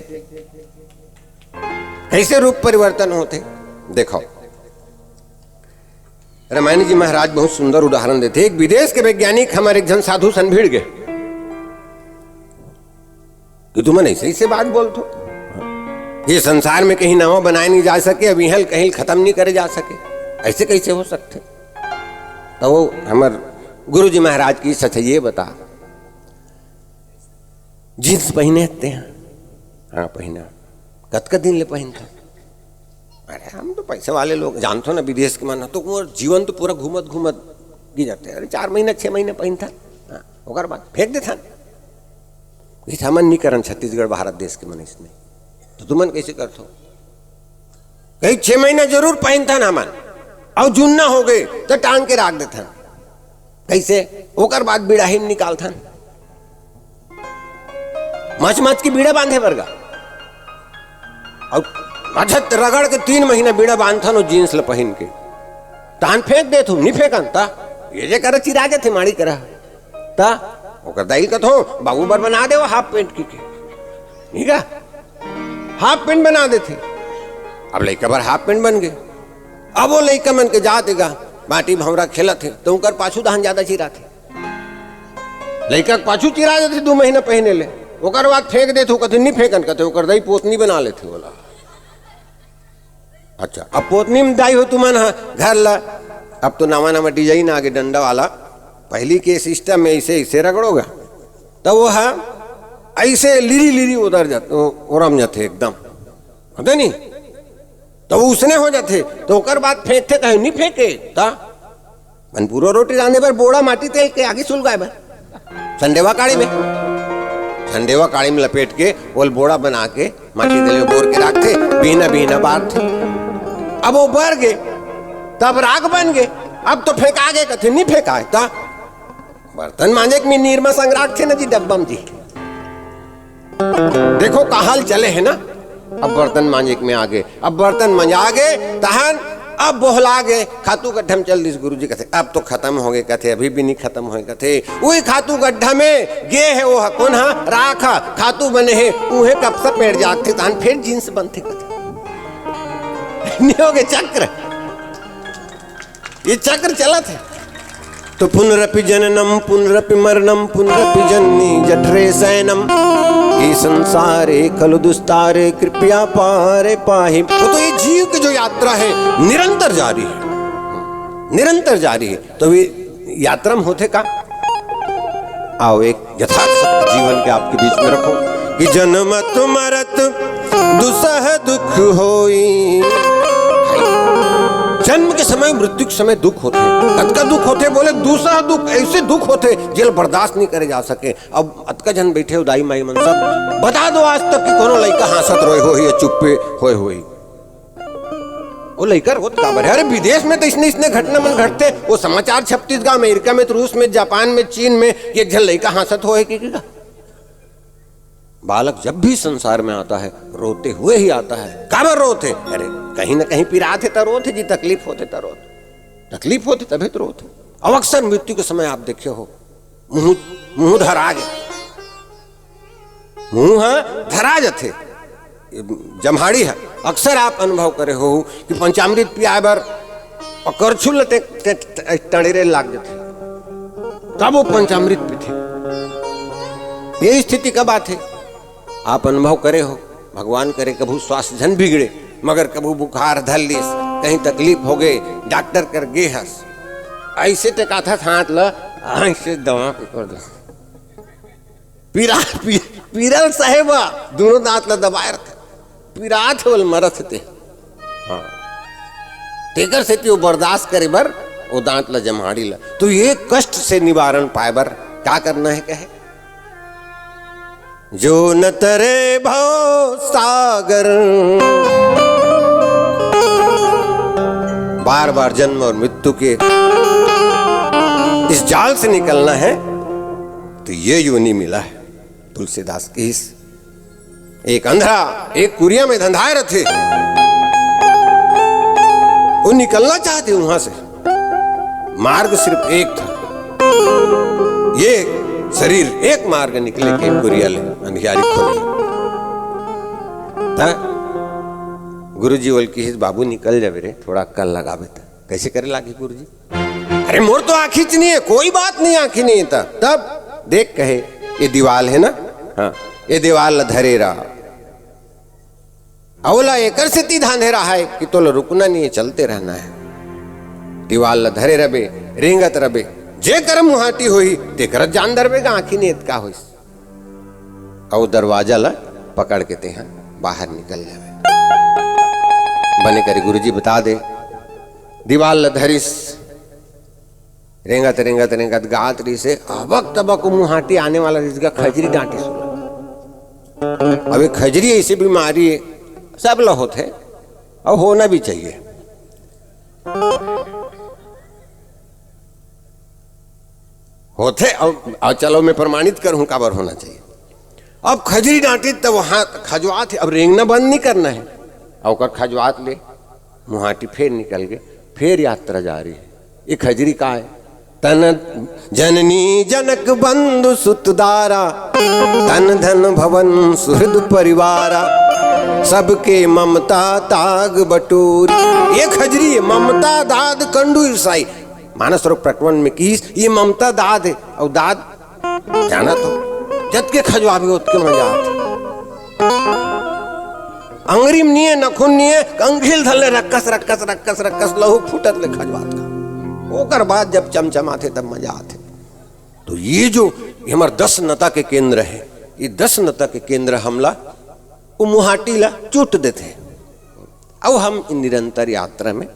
B: कैसे रूप परिवर्तन होते? देखो रामायण जी महाराज बहुत सुंदर उदाहरण देते। एक विदेश के वैज्ञानिक हमारे एक जन साधु सन भीड़ गए कि तुम ऐसे ही बात बोलते, ये संसार में कहीं नवा बनाए नहीं जा सके, अब यहाँ कहीं खत्म नहीं करे जा सके, ऐसे कैसे हो सकते? तो वो हमारे गुरु जी महाराज की सच ये बता, जींस पहने हैं, हाँ पहना, कत दिन ले पहनता। अरे हम तो पैसे वाले लोग जानते हो ना, विदेश के माना तो जीवन तो पूरा घूमत घूमत गी जाते। अरे 4 महीना 6 महीने पहनता, हाँ ओकर बाद फेंक देता। मन नहीं करन छत्तीसगढ़ भारत देश के मनीष ने, तो तुमन कैसे करते हो? कहीं 6 महीना जरूर पहनता ना मन, और जुन्ना हो गए तो टांग के रख देता। कैसे? ओकर बाद बीड़ा ही निकालता, मच मच की बीड़ा बांधे वर्गा, और अच्छा रगड़ के 3 महीना बीड़ा बांधता नो जींस ल पहन के, तान फेंक दे तू नहीं फेंकन ता ये जे कर चिरा जाते माड़ी करा ता ओकर दाई का तो बाबू बर बना दे वो हाफ पेंट की के, ठीक है हाफ पेंट बना देते। अब लड़का बार हाफ पेंट बन गए। अब वो लड़का मन के जातेगा बाटी भंवरा खेलत थे तो उनकर पाछू दहन ज्यादा चिरा थे, लड़का पाछू चिरा जाते 2 महीना पहने ले, ओकर बाद फेंक दे तो कहते नहीं फेंकन, कहते ओकर दाई पोतनी बना लेते बोला। अच्छा अब पोतनी में दाई हो तुमन घर ला, अब तो नवा नवा डिजाइन आगे डंडा वाला, पहली के सिस्टम में ऐसे रगड़ोगा तो वो है ऐसे लिरी लिरी उधर जाते, ओरम जाते एकदम, होते नहीं तो वो उसने हो जाते, तो ओकर बाद फेंकते कहीं नहीं फेंके ता मन पूरा रोटी रांधे पर बोड़ा माटी तेल के आगे सुलगाए बा संडेवा काड़ी में, संडेवा काड़ी में लपेट के वो बोड़ा बना के माटी तेल में बोर के रखते, बीना बीना बार थे। अब वो बढ़ गए तब राग बन गए, अब तो फेंका गए, कथे नहीं फेंका है ता बर्तन मांजे में नीरमा संग्राट थे ना जी डब्बा में जी, देखो कहाल चले है ना। अब बर्तन मांजे में आ गए, अब बर्तन मंजा गए तहन अब बोहला गए, खातू गड्ढा में चल दिस गुरु जी कहते अब तो खत्म हो गए, कहते अभी भी नहीं खत्म हो कहते वही खातू गड्ढा में गे है वो कौन हा राखा खातू बने है उहे कब से पेड़ जाते तहन फिर जींस बनते कहते नहीं हो गए चक्र, ये चक्र चला थे। तो पुनरपि जननम पुनरपि मरणम पुनरपि जन्नी जठरे शयनम ये संसारे खलु दुस्तारे कृपया पारे पाहि। तो ये जीव की जो यात्रा है निरंतर जारी है, निरंतर जारी है। तो ये यात्रा में होते का आओ एक यथार्थ सत्य जीवन के आपके बीच में रखो कि जन्मत मरत दुसह दुख होई। जन्म के समय मृत्यु के समय दुख होते, अतका दुख होते बोले दूसरा दुख ऐसे दुख होते जेल बर्दाश्त नहीं करे जा सके। अब अतका जन बैठे उदाई माई मन सब बता दो आज तक कि कोनो लड़का हंसत रोए हो या चुप्पे होए होई, वो लड़का होत काबर है? अरे विदेश में तो इसने घटना मन घटते, वो समाचार छपतीसगा अमेरिका में तो रूस में जापान में चीन में एक जन लड़का हंसत होए कि बालक जब भी संसार में आता है रोते हुए ही आता है। काबर रोते? अरे कहीं ना कहीं पिरा थे तो रोते जी, तकलीफ होते तो रोते, तकलीफ होते तभी तो रोते। अब अक्सर मृत्यु के समय आप देखे हो मुंह धरा गए, मुंह धरा जाते जमहाड़ी है। अक्सर आप अनुभव करे हो कि पंचामृत पिया बर और करछुल टड़ेरे लाग जाते तब वो पंचामृत पीते। ये स्थिति कब आते आप अनुभव करे हो? भगवान करे कभू स्वास्थ्य धन बिगड़े मगर कभू बुखार धर लिस, कहीं तकलीफ हो गए डॉक्टर कर गे हस ऐसे टेका था हाथ ल ऐसे दवा कर दो पीरल साहेबा दोनों दांत ल दबाए रखे पीरात बोल मरत थे। हाँ तेकर से वो बर्दाश्त करे बर वो दांत ल जमाड़ी ला। तो ये कष्ट से निवारण पाए बर क्या करना है? कहे जो न तरे भव सागर। बार बार जन्म और मृत्यु के इस जाल से निकलना है तो ये योनि मिला है तुलसीदास की। इस एक अंधा एक कुरिया में धंधाए रहे थे, वो निकलना चाहते वहां से, मार्ग सिर्फ एक था, ये शरीर एक मार्ग निकले के कुरिया ले अंधियारी खोली। गुरुजी बोल की बाबू निकल जावे रे, थोड़ा अक्कल लगावे था। कैसे करे लागे गुरुजी? अरे मोर तो आँखी नहीं है, कोई बात नहीं, आँखी नहीं था। तब देख कहे ये दीवाल है ना, हाँ ये दीवाल धरेरा अवला एकर से ती धांधेरा है कि तो रुकना नहीं है, चलते रहना है। दीवाल धरे रबे रेंगत रबे, जे करम मुहाटी होई ते करत जान दरबेगा, आँखी नहीं का होई। और दरवाजा ला पकड़ के ते हैं बाहर निकल जावे। बने करे गुरुजी बता दे, दीवाल धरिस रेंगत रेंगत रेंगत गात रही से अबक तबक मुहाटी आने वाला इसका खजरी डांटी सुना। अभी खजरी ऐसी बीमारी है सब ला होते और होना भी चाहिए। होते और चलो मैं प्रमाणित करूं काबर होना चाहिए। अब खजरी डांटी तब वहां खजवात है, अब रेंगना बंद नहीं करना है। और खजवात ले मुहाटी फिर निकल गए, फिर यात्रा जा रही है। ये खजरी का है, तन जननी जनक बंधु सुतदारा, तन धन भवन सुहृद परिवारा, सबके ममता ताग बटोरी। ये खजरी है, ममता दाद कंडू ईसाई। मानस रोग प्रकरण में की ये ममता दाद है, और दाद जाना तो जत के खजवाबे उत के मजा आते। अंगरीम नहीं है, नखुन नहीं है, कंघिल धले रक्कस रक्कस रक्कस रक्कस लहू फूटत ले खजवात का। ओकर बाद जब चमचमाते तब मजा आते। तो ये जो हमारे 10 नता के केंद्र है, ये 10 नता के केंद्र हमला वो मुहाटी ला चुट देते। अब हम इन निरंतर यात्रा में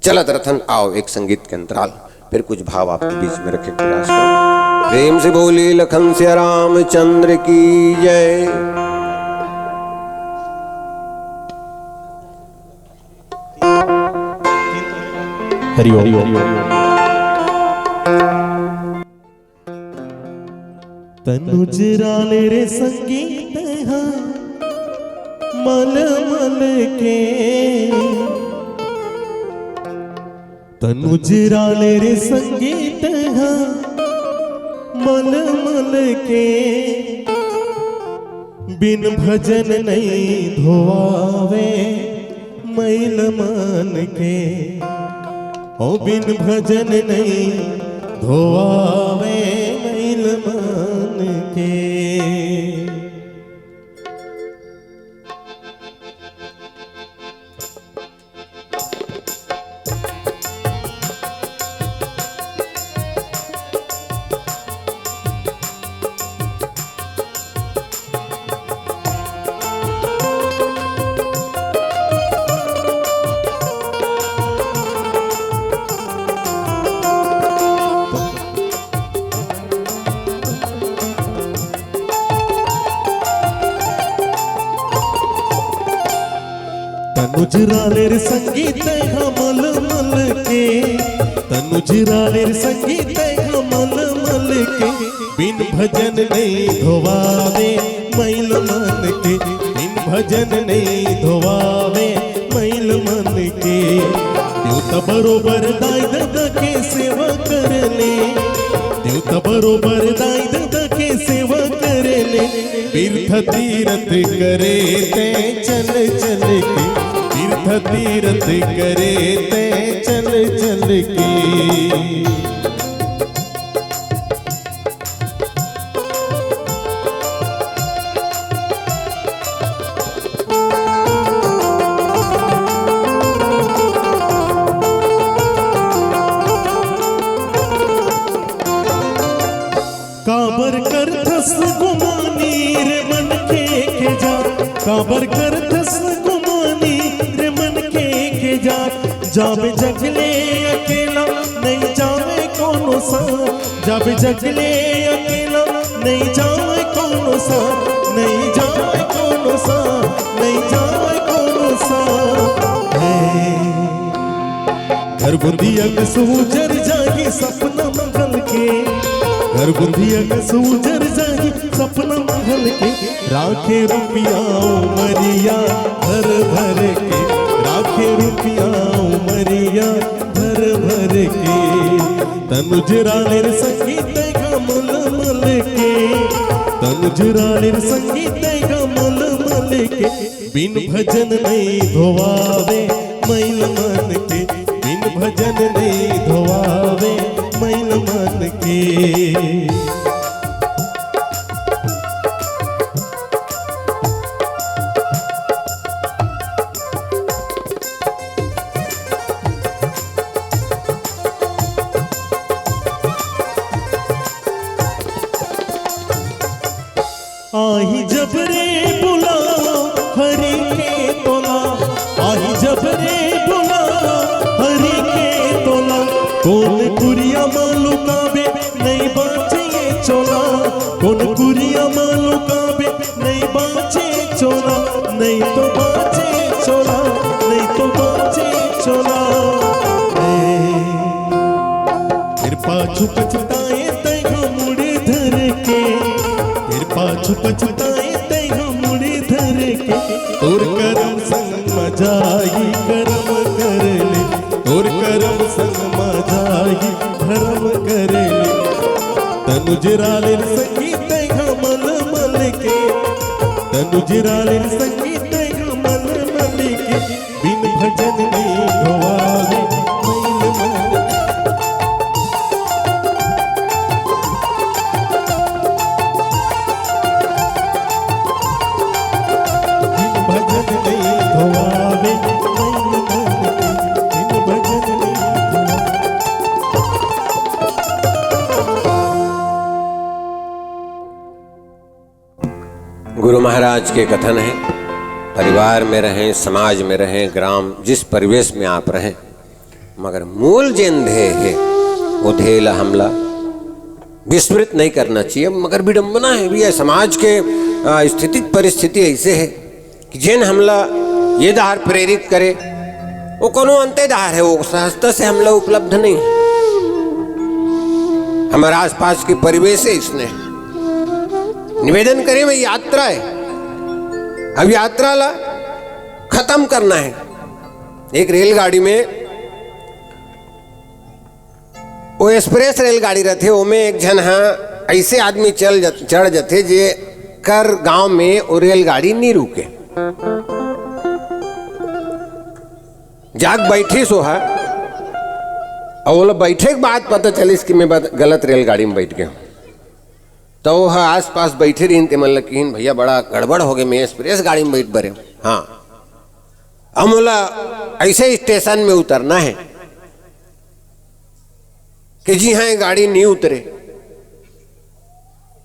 B: चलत रथन। आओ एक संगीत के अंतराल, फिर कुछ भाव आपके बीच में रखे प्रयास करो। प्रेम से बोली लखन से रामचंद्र की जय।
C: हरि ओम। तनुज राले रे संगीत हाँ मल मल के, तनुज राले रे संगीत हाँ मल मल के, बिन भजन नहीं धोआवे मैल मन के। ओ बिन भजन नहीं धोआवे मैल मन के। तनुज राले रे संगीत मल मल के, तनुज राले रे संगीत मल मल के, बिन भजन नहीं धोवावे मैल मन के। बिन भजन नहीं धोवावे मैल मन के। देवता बरोबर दाई दादा के सेवा कर ले, देवता बरोबर दाई दादा के सेवा कर ले। तीर्थ तीरथ करे ते चल चल के, तीर्थ तीरथ करे ते चल चल के। काबर कर थस गुमानी रे मन के जा, काबर कर थस गुमानी रे मन के जा। जाबे जगले अकेला नहीं जावे कोनो सा, जाबे जगले अकेला नहीं जाए कोनो सा, नहीं जाए कोनो सा, नहीं जाए कोनो सा। घर बुंदिया के सूजर जागी सपना महल के, घर बुंदिया के सूजर जागी सपना महल के। राखे रुपया उमरिया भर भर के, राखे रुपया उमरिया भर भर के। तनुज राणीर संगीत गमल मल के, तनुज राणीर संगीत गमल मल के। बिन भजन नहीं धोवावे मैल मन के, बिन भजन नहीं धोवावे मैल मन के। आही जब रे बुलाओ हरि के तोला, आही जब रे बुलाओ हरि के तोला। कौन कुरिया मालू काबे नहीं बाचे ये चोला, कौन कुरिया मालू काबे नहीं बाचे चोला। नहीं तो बाचे चोला, नहीं तो बाचे चोला। फिर पाछू पछताए तैगा मुड़े धर के, पाछू पछताए तैगा मुड़ी धर के। तोर करम संग मजाई करम कर ले, तोर करम संग मजाई धर्म कर ले। तनुज राणीर संगीत गमल मल के, तनुज राणीर संगीत गमल मल के। बिन भजन नहीं धोवावे मैल मन।
B: गुरु महाराज के कथन है, परिवार में रहें, समाज में रहें, ग्राम जिस परिवेश में आप रहें, मगर मूल जिन ध्येय है वो ध्येय हमला विस्मृत नहीं करना चाहिए। मगर विडंबना है भी है, समाज के स्थिति परिस्थिति ऐसे है कि जिन हमला ये दार प्रेरित करे वो कोनो अंतेदार है, वो सहजता से हमला उपलब्ध नहीं है। हमारे आसपास की परिवेश है, इसने निवेदन करें भाई यात्रा है, अब यात्रा ला खत्म करना है। एक रेलगाड़ी में वो एक्सप्रेस रेलगाड़ी रहते, वो में एक जन हाँ ऐसे आदमी चढ़ जाते जे कर गांव में वो रेलगाड़ी नहीं रुके, जाग बैठे सो है। और वो बैठे के बाद पता चली कि मैं गलत रेलगाड़ी में बैठ गया हूँ। तो वह आस पास बैठे रही ते मतलब कि भैया बड़ा गड़बड़ हो गया, मैं एक्सप्रेस गाड़ी में बैठ बरे। हाँ अब बोला ऐसे स्टेशन में उतरना है कि जी हाँ गाड़ी नहीं उतरे,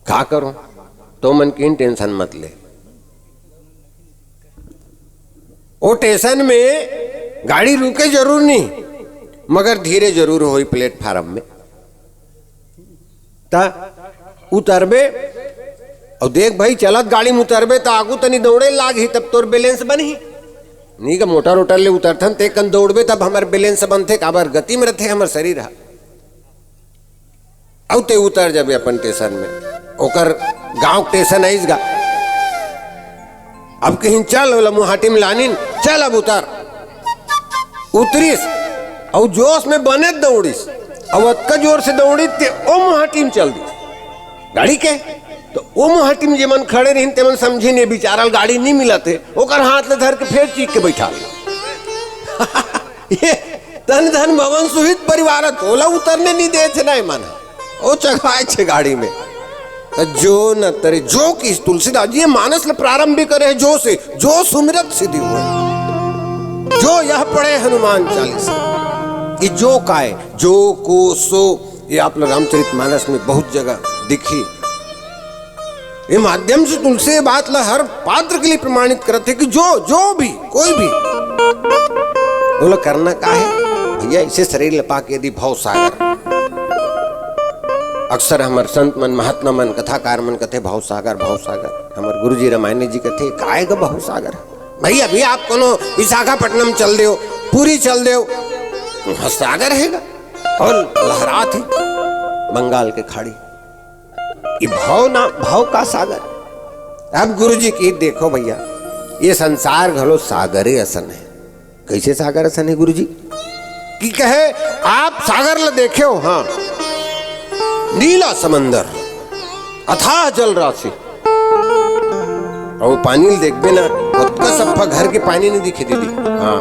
B: क्या करूं? तो मन की टेंशन मत ले, वो स्टेशन में गाड़ी रुके जरूर नहीं, मगर धीरे जरूर हो प्लेटफार्म में ता उतरबे और देख भाई चलत गाड़ी में उतरबे तो आगू तनी दौड़े लाग ही, तब तोर बैलेंस बन ही नहीं का मोटर उटर ले उतरथन ते कन दौड़बे तब हमार बैलेंस बनथे, काबर गति में रहते हमार शरीर। औ ते उतर जब अपन स्टेशन में, ओकर गांव स्टेशन आइस गा, अब कहीं चल बोला मुहाटी में लानिन, चल अब उतर, उतरीस और जोश में बने दौड़ीस, अब अतका जोर से दौड़ी ते ओ मुहाटी में चल दी गाड़ी के। तो वो मुहाटी में जेमन खड़े रही तेमन समझी नहीं, बिचारल गाड़ी नहीं मिला थे, ओकर हाथ ले धर के फिर चीख के बैठा ये तन धन भवन सुहित परिवार तोला उतरने नहीं दे थे ना मन, ओ चघाए छे गाड़ी में। तो जो न तरे जो की तुलसीदास जी मानस ले प्रारंभ भी करे जो से, जो सुमिरत सिद्धि हुए, जो यह पढ़े हनुमान चालीसा, कि जो काए जो को सो, ये आप लोग रामचरितमानस में बहुत जगह दिखी। ये माध्यम से तुलसी बात ला हर पात्र के लिए प्रमाणित करते कि जो भी कोई भी बोला करना का है भैया, इसे शरीर लपा के यदि भव सागर अक्सर हमार संत मन महात्मा मन कथाकार मन कथे भाव सागर भाव सागर। हमार गुरुजी रामायण जी कथे काय का भाव सागर। भाई अभी आप कोनो विशाखापट्टनम चल दो, पूरी चल दो, वहां सागर हैगा और लहरा थी बंगाल के खाड़ी। ये भाव ना भाव का सागर। अब गुरुजी की देखो भैया, ये संसार घलो सागरे असन है। कैसे सागर असन है गुरुजी की कहे आप सागर ल देखे हो। हाँ, नीला समंदर, अथाह जल राशि, और वो पानी देखबे ना, उसका सप्पा घर के पानी नहीं दिखे दीदी। हाँ,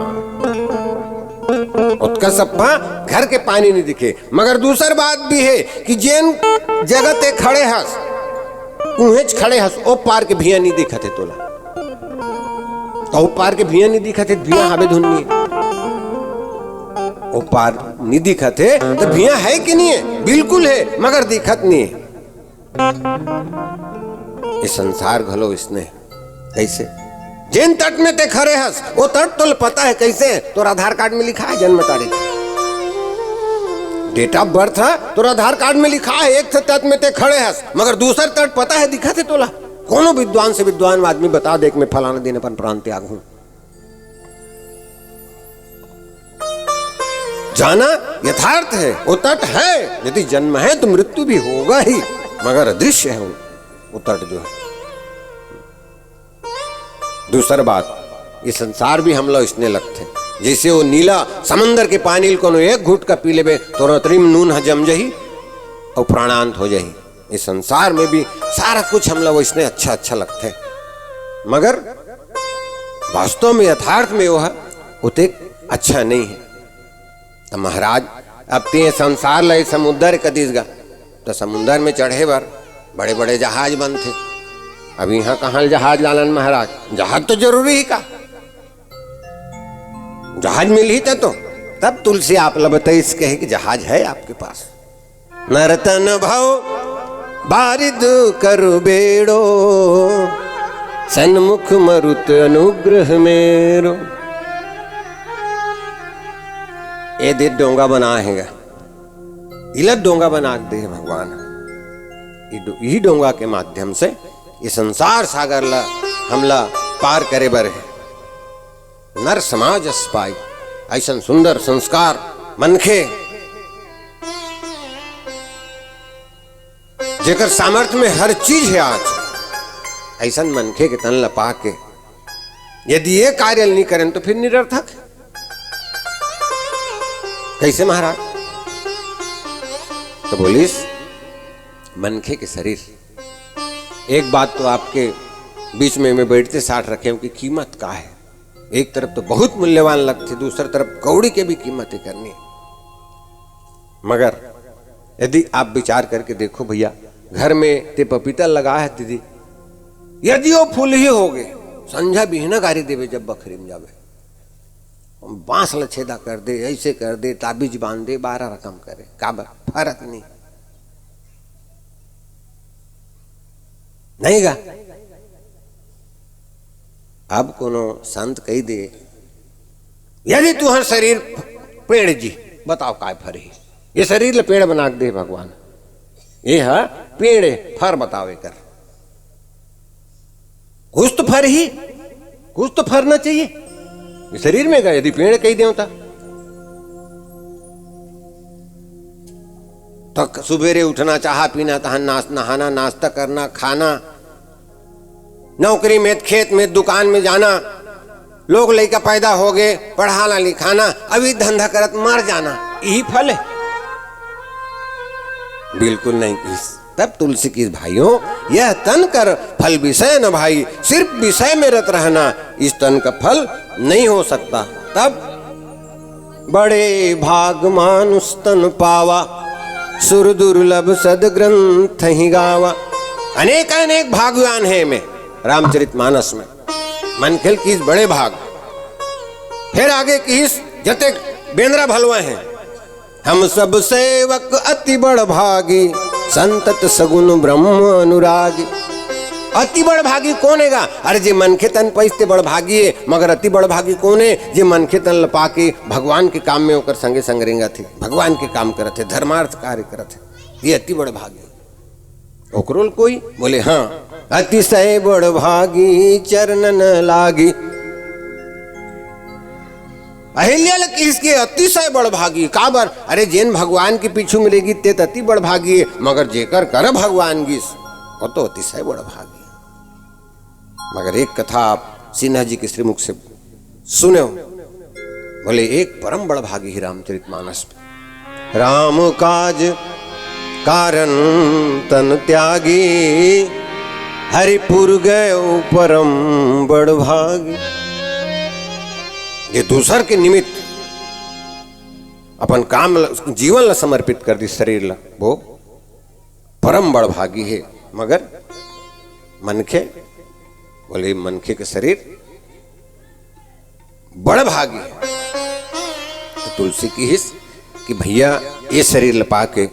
B: उसका सप्पा घर के पानी नहीं दिखे। मगर दूसर बात भी है कि जेन जगह ते खड़े हस, उहेच खड़े हस, ओ पार के भिया नहीं दिखते तोला। तो पार के भिया नहीं दिखते, भिया हावे धुन्नी, ओ पार नहीं दिखते तो भिया है कि नहीं है? बिल्कुल है, मगर दिखत नहीं है। ये संसार घलो इसने कैसे जिन तट में ते खड़े हस, वो तट तो पता है कैसे? तो आधार कार्ड में लिखा है जन्म तारीख, डेट ऑफ बर्थ है तो आधार कार्ड में लिखा है। एक तट में ते खड़े हस, मगर दूसर तट पता है दिखा थे तोला। कोनो विद्वान से विद्वान आदमी बता दे कि मैं फलाना दिन अपन प्राण त्याग हूं। जाना यथार्थ है, वो तट है। यदि जन्म है तो मृत्यु भी होगा ही, मगर अदृश्य है वो तट जो है। दूसरी बात, ये संसार भी हम लोग इसने लगते, जैसे वो नीला समंदर के पानी को एक घुट का पी लेबे तो रतरिम नून जम जही और प्राणांत हो जाही। इस संसार में भी सारा कुछ हम लोग इसने अच्छा अच्छा लगते हैं, मगर वास्तव में यथार्थ में वो है उते अच्छा नहीं है। तो महाराज अब ते संसार लय समुद्र कदीसगा, तो समुद्र में चढ़े बर बड़े बड़े जहाज बनते। अब यहाँ कहाँ जहाज लालन महाराज? जहाज तो जरूरी ही का, जहाज मिल ही तो तब तुलसी आप बताइए कहे कि जहाज है आपके पास। नरतन भाव बारिद करु बेड़ो, सन्मुख मरुत अनुग्रह मेरो। ए दे डोंगा बना हैगा, इलत डोंगा बना दे भगवान। यही डोंगा के माध्यम से ये संसार सागर ला हमला पार करे बर है। नर समाज अस्पाई ऐसा सुंदर संस्कार मनखे जेकर सामर्थ्य में हर चीज है। आज ऐसा मनखे के तन लपा के यदि ये कार्य नहीं करें तो फिर निरर्थक है। कैसे महाराज? तो बोलिस मनखे के शरीर। एक बात तो आपके बीच में मैं बैठते साथ रखे हूं कि कीमत का है। एक तरफ तो बहुत मूल्यवान लगते, दूसरी तरफ कौड़ी के भी कीमत ही करनी। मगर यदि आप विचार करके देखो भैया, घर में ते पपीता लगा है दीदी, यदि वो फूल ही हो गए संझा बिहना गारी देवे, जब बखरी में जावे बांस लछेदा कर दे, ऐसे कर दे, ताबीज बांध दे, 12 रकम करे, काबर फर्क नहीं गा। अब कोनो संत कही दे यदि तुहर शरीर पेड़ जी, बताओ काय फरी, ये शरीर ले पेड़ बना दे भगवान, ये है पेड़ फर बतावे कर। कुछ तो फर ही, कुछ तो फरना चाहिए शरीर में का। यदि पेड़ कही देता तो सुबेरे उठना, चाहा पीना, तहन नहाना, नाश्ता करना, खाना, नौकरी में, खेत में, दुकान में जाना, लोग लड़का पैदा हो गए, पढ़ाना लिखाना, अभी धंधा करत मर जाना, यही फल है? बिल्कुल नहीं। तब तुलसी की भाइयों, यह तन कर फल विषय न भाई, सिर्फ विषय में रत रहना इस तन का फल नहीं हो सकता। तब बड़े भाग मानुष तन पावा, सुर दुर्लभ सद ग्रंथ ही गावा। अनेक अनेक भाग्यवान है में रामचरितमानस में मनखेल की बड़े भाग। फिर आगे की जते बेंद्रा भलवा है, हम सब सेवक अति बड़ भागी, संतत सगुन ब्रह्म अनुरागी। अति बड़ भागी कौन हैगा? अरे जे मनखे तन पैसते बड़ भागी है, मगर अति बड़ भागी कौन है? जे मनखे तन लपा के भगवान के काम में होकर संगे संग रेंगा थे, भगवान के काम करत है, धर्मार्थ कार्य करत है। ये अति बड़ भागी। ओकरोल कोई बोले हाँ, अतिशय बड़ भागी चरणन लागी। अहिल्या किसके अतिशय बड़ भागी काबर? अरे जेन भगवान के पीछू मिलेगी ते अति बड़ भागी है, मगर जेकर कर भगवान गिस वो तो अतिशय बड़ भागी। मगर एक कथा आप सिन्हा जी के श्रीमुख से सुने हो, बोले एक परम बड़ भागी ही रामचरितमानस में। राम काज कारण तन त्यागी, हरिपुर गयो परम बड़ भागी। ये दूसर के निमित्त अपन काम जीवन ला समर्पित कर दी शरीर ला, वो परम बड़ भागी है। मगर मनखे बोले मनखे के शरीर बड़ भागी है। तो तुलसी की हिस कि भैया ये शरीर लपा के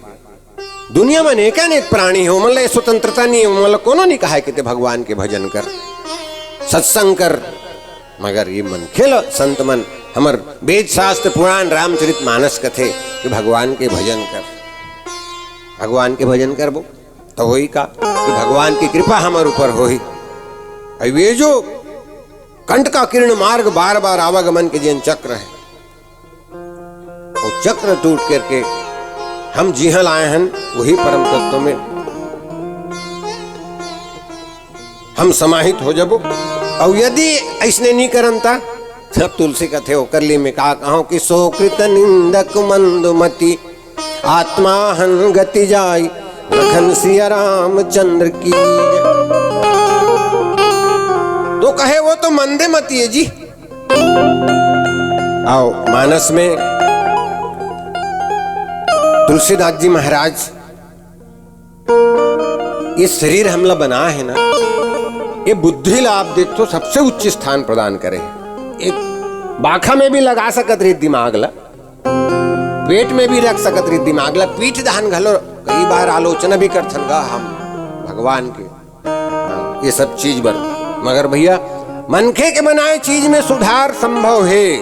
B: दुनिया में अनेक प्राणी हो, मतलब स्वतंत्रता नहीं है, मतलब कोनो नहीं कहा है कि ते भगवान के भजन कर सत्संग कर। मगर ये मन खेल संत मन हमर वेद शास्त्र पुराण रामचरितमानस कथे कि भगवान के भजन कर, भगवान के भजन करबो तो होई का कि भगवान की कृपा हमारे ऊपर होई। अब ये जो कंठ का किरण मार्ग बार बार आवागमन के जिन चक्र है, वो चक्र टूट करके हम जिहा लाए हैं वही परम तत्व में हम समाहित हो जबो। और यदि ऐसने नहीं करनता सब तुलसी कथे होकर ली में कहा कहो कि सोकृत निंदक मंदमति, आत्मा हन गति जाई लखन सिया रामचंद्र की। तो कहे वो तो मंदे मती है जी। आओ मानस में तुलसीदास जी महाराज ये शरीर हमला बना है ना, ये बुद्धि ला आप देखो सबसे उच्च स्थान प्रदान करे। एक बाखा में भी लगा सकत रही दिमाग ला, पेट में भी रख सकत रही दिमाग ला, पीठ दान घलो कई बार आलोचना भी कर गा हम भगवान के ये सब चीज बन। मगर भैया मनखे के बनाए चीज में सुधार संभव है,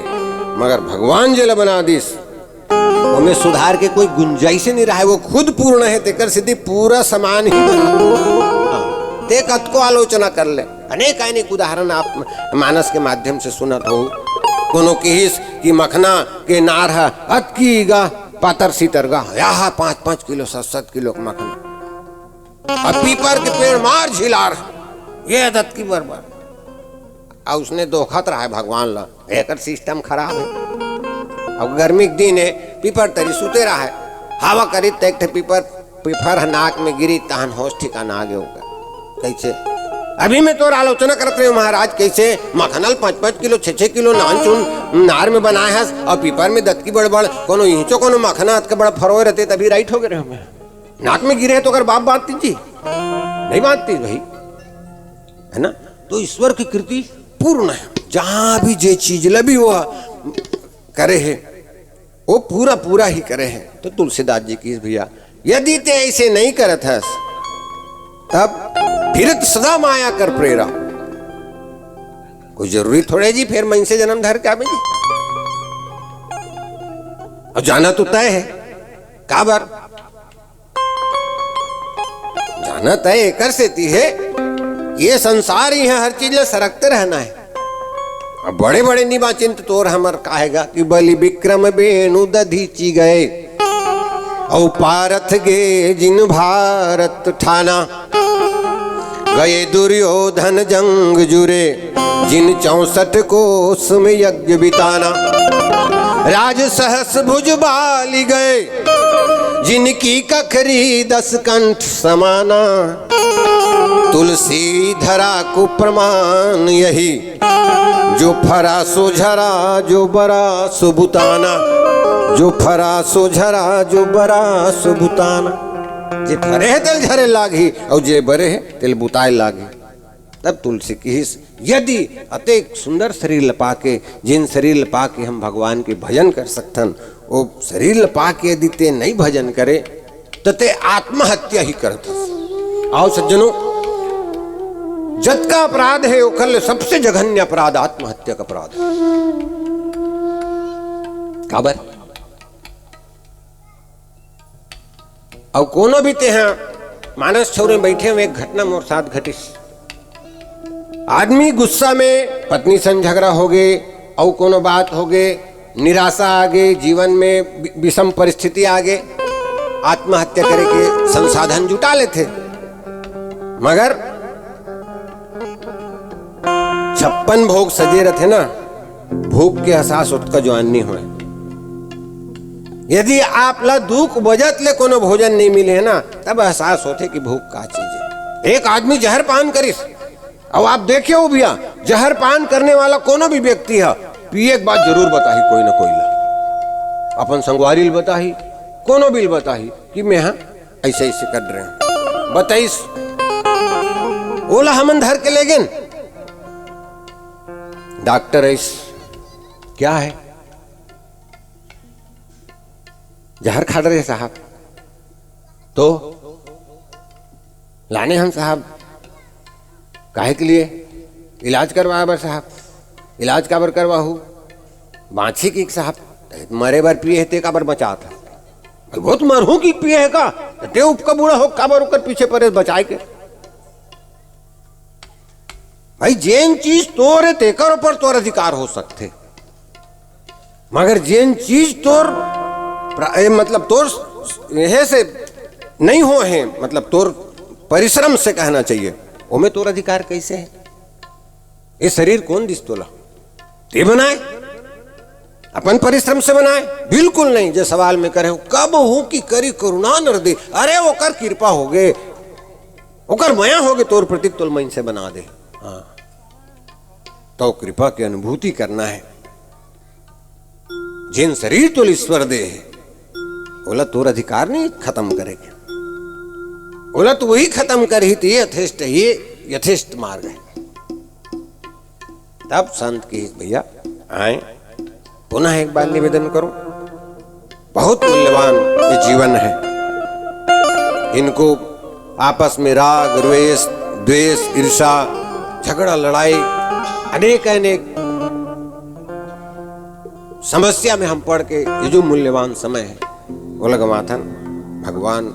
B: मगर भगवान जे ला बना दिस उनमें सुधार के कोई गुंजाइश नहीं रहा है। वो खुद पूर्ण है, तेकर सिद्धि पूरा समान ही बना। ते कत को आलोचना कर ले, अनेक उदाहरण आप मानस के माध्यम से सुनत हो। कोनो किहिस कि मखना के नार है अत की गा पातर सीतर गा, यहाँ 5-5 किलो 7-7 किलो मखना। अब पीपर के पेड़ मार झिलार ये दत्त की बर्बाद। और उसने धोखत रहा है भगवान ला, एक सिस्टम खराब है। अब गर्मी के दिन है पीपर तरी सुते रहा है, हवा करी तक पीपर नाक में गिरी तहन होश ठिकाना आगे होगा। कैसे अभी मैं तो आलोचना करते रहे महाराज, कैसे मखनल 5-5 किलो 6-6 किलो नान चुन नार में बनाए है और पीपर में दत्त की बड़ कोनो इंचो कोनो मखना का बड़ा फरोए रहते तभी राइट हो गए हमें। नाक में गिरे तो अगर बाप बांधती जी नहीं बांधती भाई, है ना। तो ईश्वर की कृति पूर्ण है, जहां भी जे चीज लभी वो करे है वो पूरा पूरा ही करे है। तो तुलसीदास जी की भैया यदि ते ऐसे नहीं करत है तब फिरत सदा माया कर प्रेरा। कोई जरूरी थोड़े जी फिर मन से जन्म धर के आवे जी, और जाना तो तय है। काबर जाना तय कर सेती है, ये संसार ही है, हर चीज ले सरकते रहना है। अब बड़े बड़े निवाचिंत तोर हमर कहेगा कि बलि विक्रम बेणु दधीची गए, औ पारथ गे जिन भारत ठाना, गए दुर्योधन जंग जुरे जिन 64 कोस में यज्ञ बिताना, राज सहस भुज बाली गए जिनकी कखरी 10 कंठ समाना, तुलसी धरा को प्रमाण यही जो फरा सो झरा जो बरा सुभुताना, जो फरा सो झरा जो बरा सुभुताना। जे फरे है तेल झरे लागी और जे बरे है तेल बुताए लागी। तब तुलसी की हिस यदि अतेक सुंदर शरीर लपा के, जिन शरीर लपा के हम भगवान के भजन कर सकथन, वो शरीर लपा के यदि ते नहीं भजन करे तो ते आत्महत्या ही करत। आओ सज्जनों, जत का अपराध है वो सबसे जघन्य अपराध आत्महत्या का अपराध है। काबर और कोनो भी ते हैं मानस छोरे बैठे हुए एक घटना मोर साथ घटिस। आदमी गुस्सा में पत्नी से झगड़ा हो गए और कोनो बात हो गए, निराशा आ गई, जीवन में विषम परिस्थिति आ गए, आत्महत्या करे के संसाधन जुटा लेते, मगर 56 भोग सजे रहते ना, भूख के एहसास उसका ज्वान नहीं हुए। यदि आप ला दुख बजत ले कोनो भोजन नहीं मिले ना, तब एहसास होते कि भूख का चीज है। एक आदमी जहर पान करिस और आप देखे हो भैया, जहर पान करने वाला कोनो भी व्यक्ति है, पिए के बाद जरूर बताही कोई ना कोई ला, अपन संगवारी बताही, कोनो भी बताही कि मैं हाँ ऐसे ऐसे कर रहे हैं, बताइस ओला हमन धर के ले गए डॉक्टर ऐस क्या है, जहर खा रहे साहब, तो लाने हम साहब काहे के लिए, इलाज करवाया बर साहब, इलाज काबर करवाहू, बाछी की साहब मरे बार पिए है ते काबर बचा था, बहुत मरहू की पिए है का ते उपका बूढ़ा हो काबर उकर पीछे परे बचाए के। भाई जेन चीज तोर है तेकर ऊपर तोर अधिकार हो सकते, मगर जेन चीज तोर मतलब तोर यह से नहीं हो है, मतलब तोर परिश्रम से कहना चाहिए, वो में तोर अधिकार कैसे है। ये शरीर कौन दिस तोला ते बनाए, अपन परिश्रम से बनाए, बिल्कुल नहीं। जो सवाल में करे कब हूं कि करी करुणा नर दे, अरे ओकर कृपा हो गए, ओकर मया हो गए तोर प्रति तोल मन से बना दे। हाँ तो कृपा की अनुभूति करना है। जिन शरीर तो ईश्वर दे है, बोला तोर अधिकार नहीं खत्म करेगा, बोला तो वही खत्म कर ही, ये यथेष्ट है, ये यथेष्ट मार्ग है। तब संत की भैया आए, पुनः एक बार निवेदन करूं, बहुत मूल्यवान ये जीवन है, इनको आपस में राग रोष द्वेष ईर्षा झगड़ा लड़ाई अनेक अनेक समस्या में हम पढ़ के ये जो मूल्यवान समय है वो लगवाथन। भगवान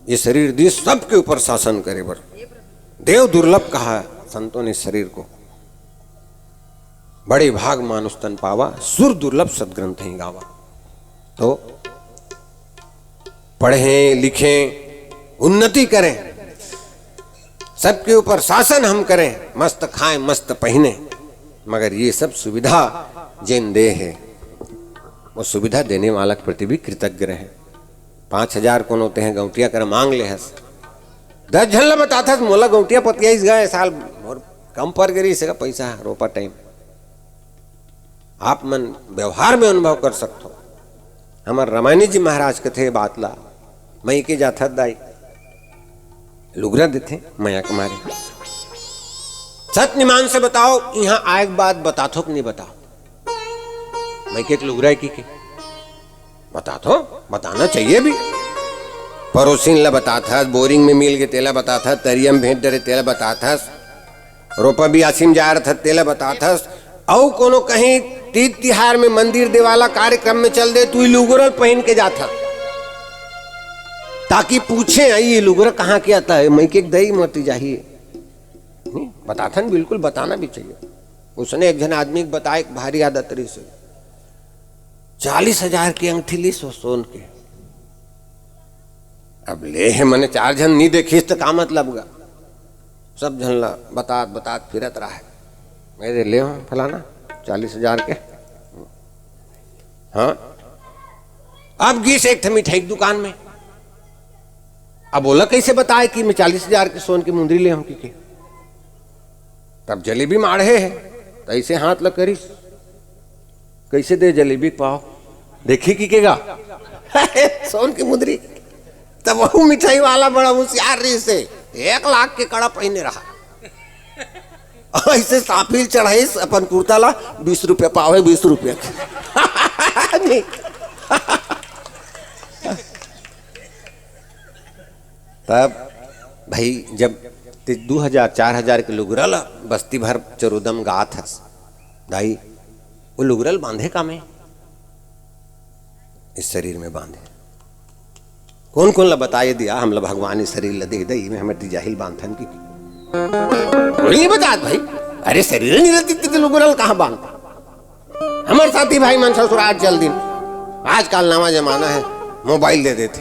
B: ये शरीर दी सबके ऊपर शासन करे बर, देव दुर्लभ कहा संतों ने शरीर को, बड़े भाग मानुष तन पावा, सुर दुर्लभ सदग्रंथ ही गावा। तो पढ़ें लिखें उन्नति करें, सबके ऊपर शासन हम करें, मस्त खाएं मस्त पहने, मगर ये सब सुविधा जिन दे है वो सुविधा देने वाला के प्रति भी कृतज्ञ रहे। 5000 कौन होते हैं गौटिया कर मांग ले हस, 10 झल्ला बताता मोला गौटिया पतिया इस गए साल और कम पर गिरी इसका पैसा रोपा टाइम। आप मन व्यवहार में अनुभव कर सकते हो। हमारे रामायणी जी महाराज के थे बात ला, मई के जाथा दाई लुगरा देते मया के मारे, सत निमान से बताओ यहाँ आए बात बता थो कि नहीं बताओ, मैं के लुगरा की के बता थो, बताना चाहिए भी। पड़ोसिन ला बता था, बोरिंग में मिल के तेला बता था, तरियम भेंट डरे तेला बता था, रोपा भी आसिम जा रहा था तेला बता था, औ कोनो कहीं तीज तिहार में मंदिर देवाला कार्यक्रम में चल दे तू लुगरल पहन के जाता, ताकि पूछे ये लुगरा कहाँ के आता है, मैं के दही मती चाहिए नहीं बताथा, बिल्कुल बताना भी चाहिए। उसने एक जन आदमी को बताया भारी आदतरी से 40,000 की अंगठी ली सोन के, अब ले है मैंने 4 जन नहीं देखी तो का मतलब गा, सब जन ला बतात फिरत रहा है, मेरे ले हूं फलाना 40,000 के। हाँ अब गीस एक मिठाई की दुकान में, अब बोला कैसे बताए कि मैं 40,000 के सोन की मुंदरी ले हम की, तब जलेबी माढ़े है तो ऐसे हाथ लग करी, कैसे दे जलेबी पाओ देखी की केगा सोन की मुंदरी। तब वो मिठाई वाला बड़ा होशियार रही से 1 लाख के कड़ा पहने रहा, ऐसे साफिल चढ़ाई अपन कुर्ता ला 20 रुपया पावे 20 रुपया तब भाई जब 2000-4000 के लुगरल बस्ती भर चरुदम गात हस दाई, वो लुगरल बांधे का में इस शरीर में बांधे, कौन कौन ला बताए दिया हम ला भगवान ने शरीर ला दे दई में हमें जाहिल बांधन की कोई नहीं बता भाई। अरे शरीर नहीं रहती तो लोग कहाँ बांध। हमारे साथी भाई मन ससुराल चल दिन आजकल नवा जमाना है मोबाइल दे देते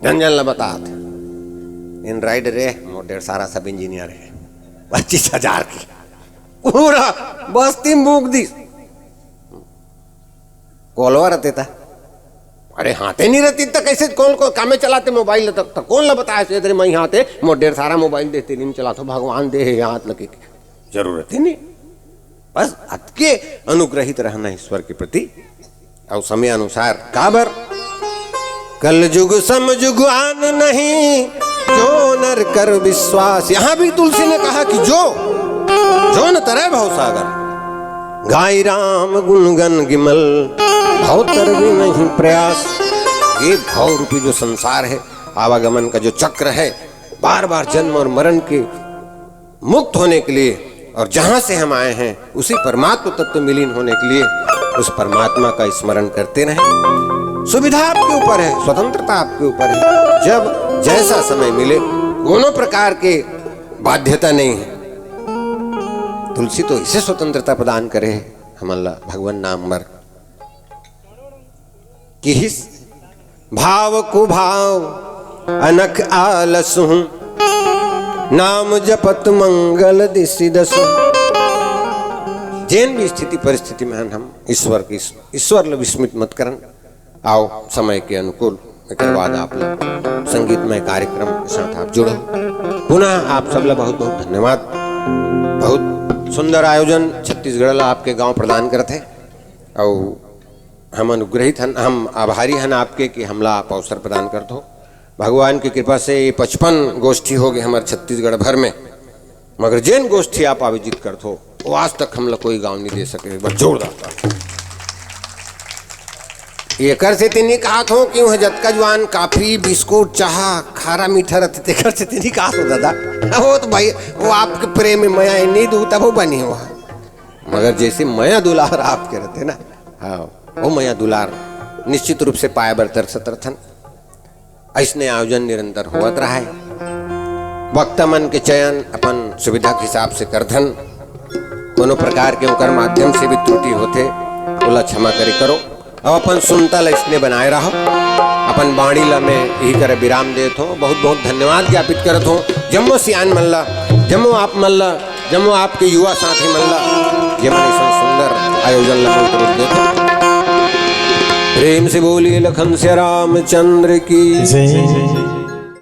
B: जन ला बताते एंड्रॉइड रे मोटर सारा सब इंजीनियर है 25,000 की पूरा बस्ती मूक दी कोलवा रहते था। अरे हाथे नहीं रहती तो कैसे कौन को कामे चलाते मोबाइल तक तो कौन ला बताया तेरे मैं हाथे मोटर सारा मोबाइल देते नहीं चला तो भगवान दे हाथ लगे जरूरत ही नहीं। बस अतके अनुग्रहित रहना ईश्वर के प्रति और समय अनुसार काबर कल जुग समजुग आन नहीं जो नर कर विश्वास। यहां भी तुलसी ने कहा कि जो न तरह भव सागर गाय राम गुणगन गिमल भवतर भी नहीं प्रयास। ये भव रूपी जो संसार है आवागमन का जो चक्र है बार बार जन्म और मरण के मुक्त होने के लिए और जहां से हम आए हैं उसी परमात्मा तत्व मिलीन होने के लिए उस परमात्मा का स्मरण करते रहें। सुविधा आपके ऊपर है, स्वतंत्रता आपके ऊपर है, जब जैसा समय मिले दोनों प्रकार के बाध्यता नहीं है। तुलसी तो इसे स्वतंत्रता प्रदान करे हमला भगवान नाम मर किस भाव को भाव अनख आलसु नाम जपत मंगल दिशि दसु। जैन भी स्थिति परिस्थिति में हम ईश्वर विस्मित मत करन। आओ समय के अनुकूल एक बाद आप संगीतमय कार्यक्रम के साथ आप जुड़ो। पुनः आप सब बहुत बहुत धन्यवाद। बहुत सुंदर आयोजन छत्तीसगढ़ आपके गांव प्रदान करते और हम अनुग्रहित हन, हम आभारी हन आपके कि हमला आप अवसर प्रदान कर दो। भगवान की कृपा से 55 गोष्ठी हो गए हमारे छत्तीसगढ़ भर में, मगर जैन गोष्ठी आप आयोजित कर दो वो आज तक हम लोग कोई गांव नहीं दे सके। बस जोरदार ये कर से तीन कहा थो क्यों है जतका जवान काफी बिस्कुट चाह खारा मीठा रहते ते कर से तीन कहा तो दादा वो तो भाई वो आपके प्रेम में मया नहीं दू तब वो बनी हुआ, मगर जैसे मया दुलार आपके रहते ना, हाँ वो मया दुलार निश्चित रूप से पाए बर तरसतरथन। ऐसने आयोजन निरंतर होत रहा है। वक्ता मन के चयन अपन सुविधा के हिसाब से करधन, कोनो प्रकार के उनकर माध्यम से भी त्रुटि होते ओला क्षमा करी करो और अपन सुनता ला इसने बनाए रहो। अपन बाणी ला में यही करे विराम देत हो। बहुत बहुत धन्यवाद ज्ञापित करत हो जम्मो सियान मल्ला, जम्मो आप मल्ला, जम्मो आपके युवा साथी मल्ला जे मन सुंदर आयोजन ला बहुत देत। प्रेम से बोलिए लखन से रामचंद्र की जय।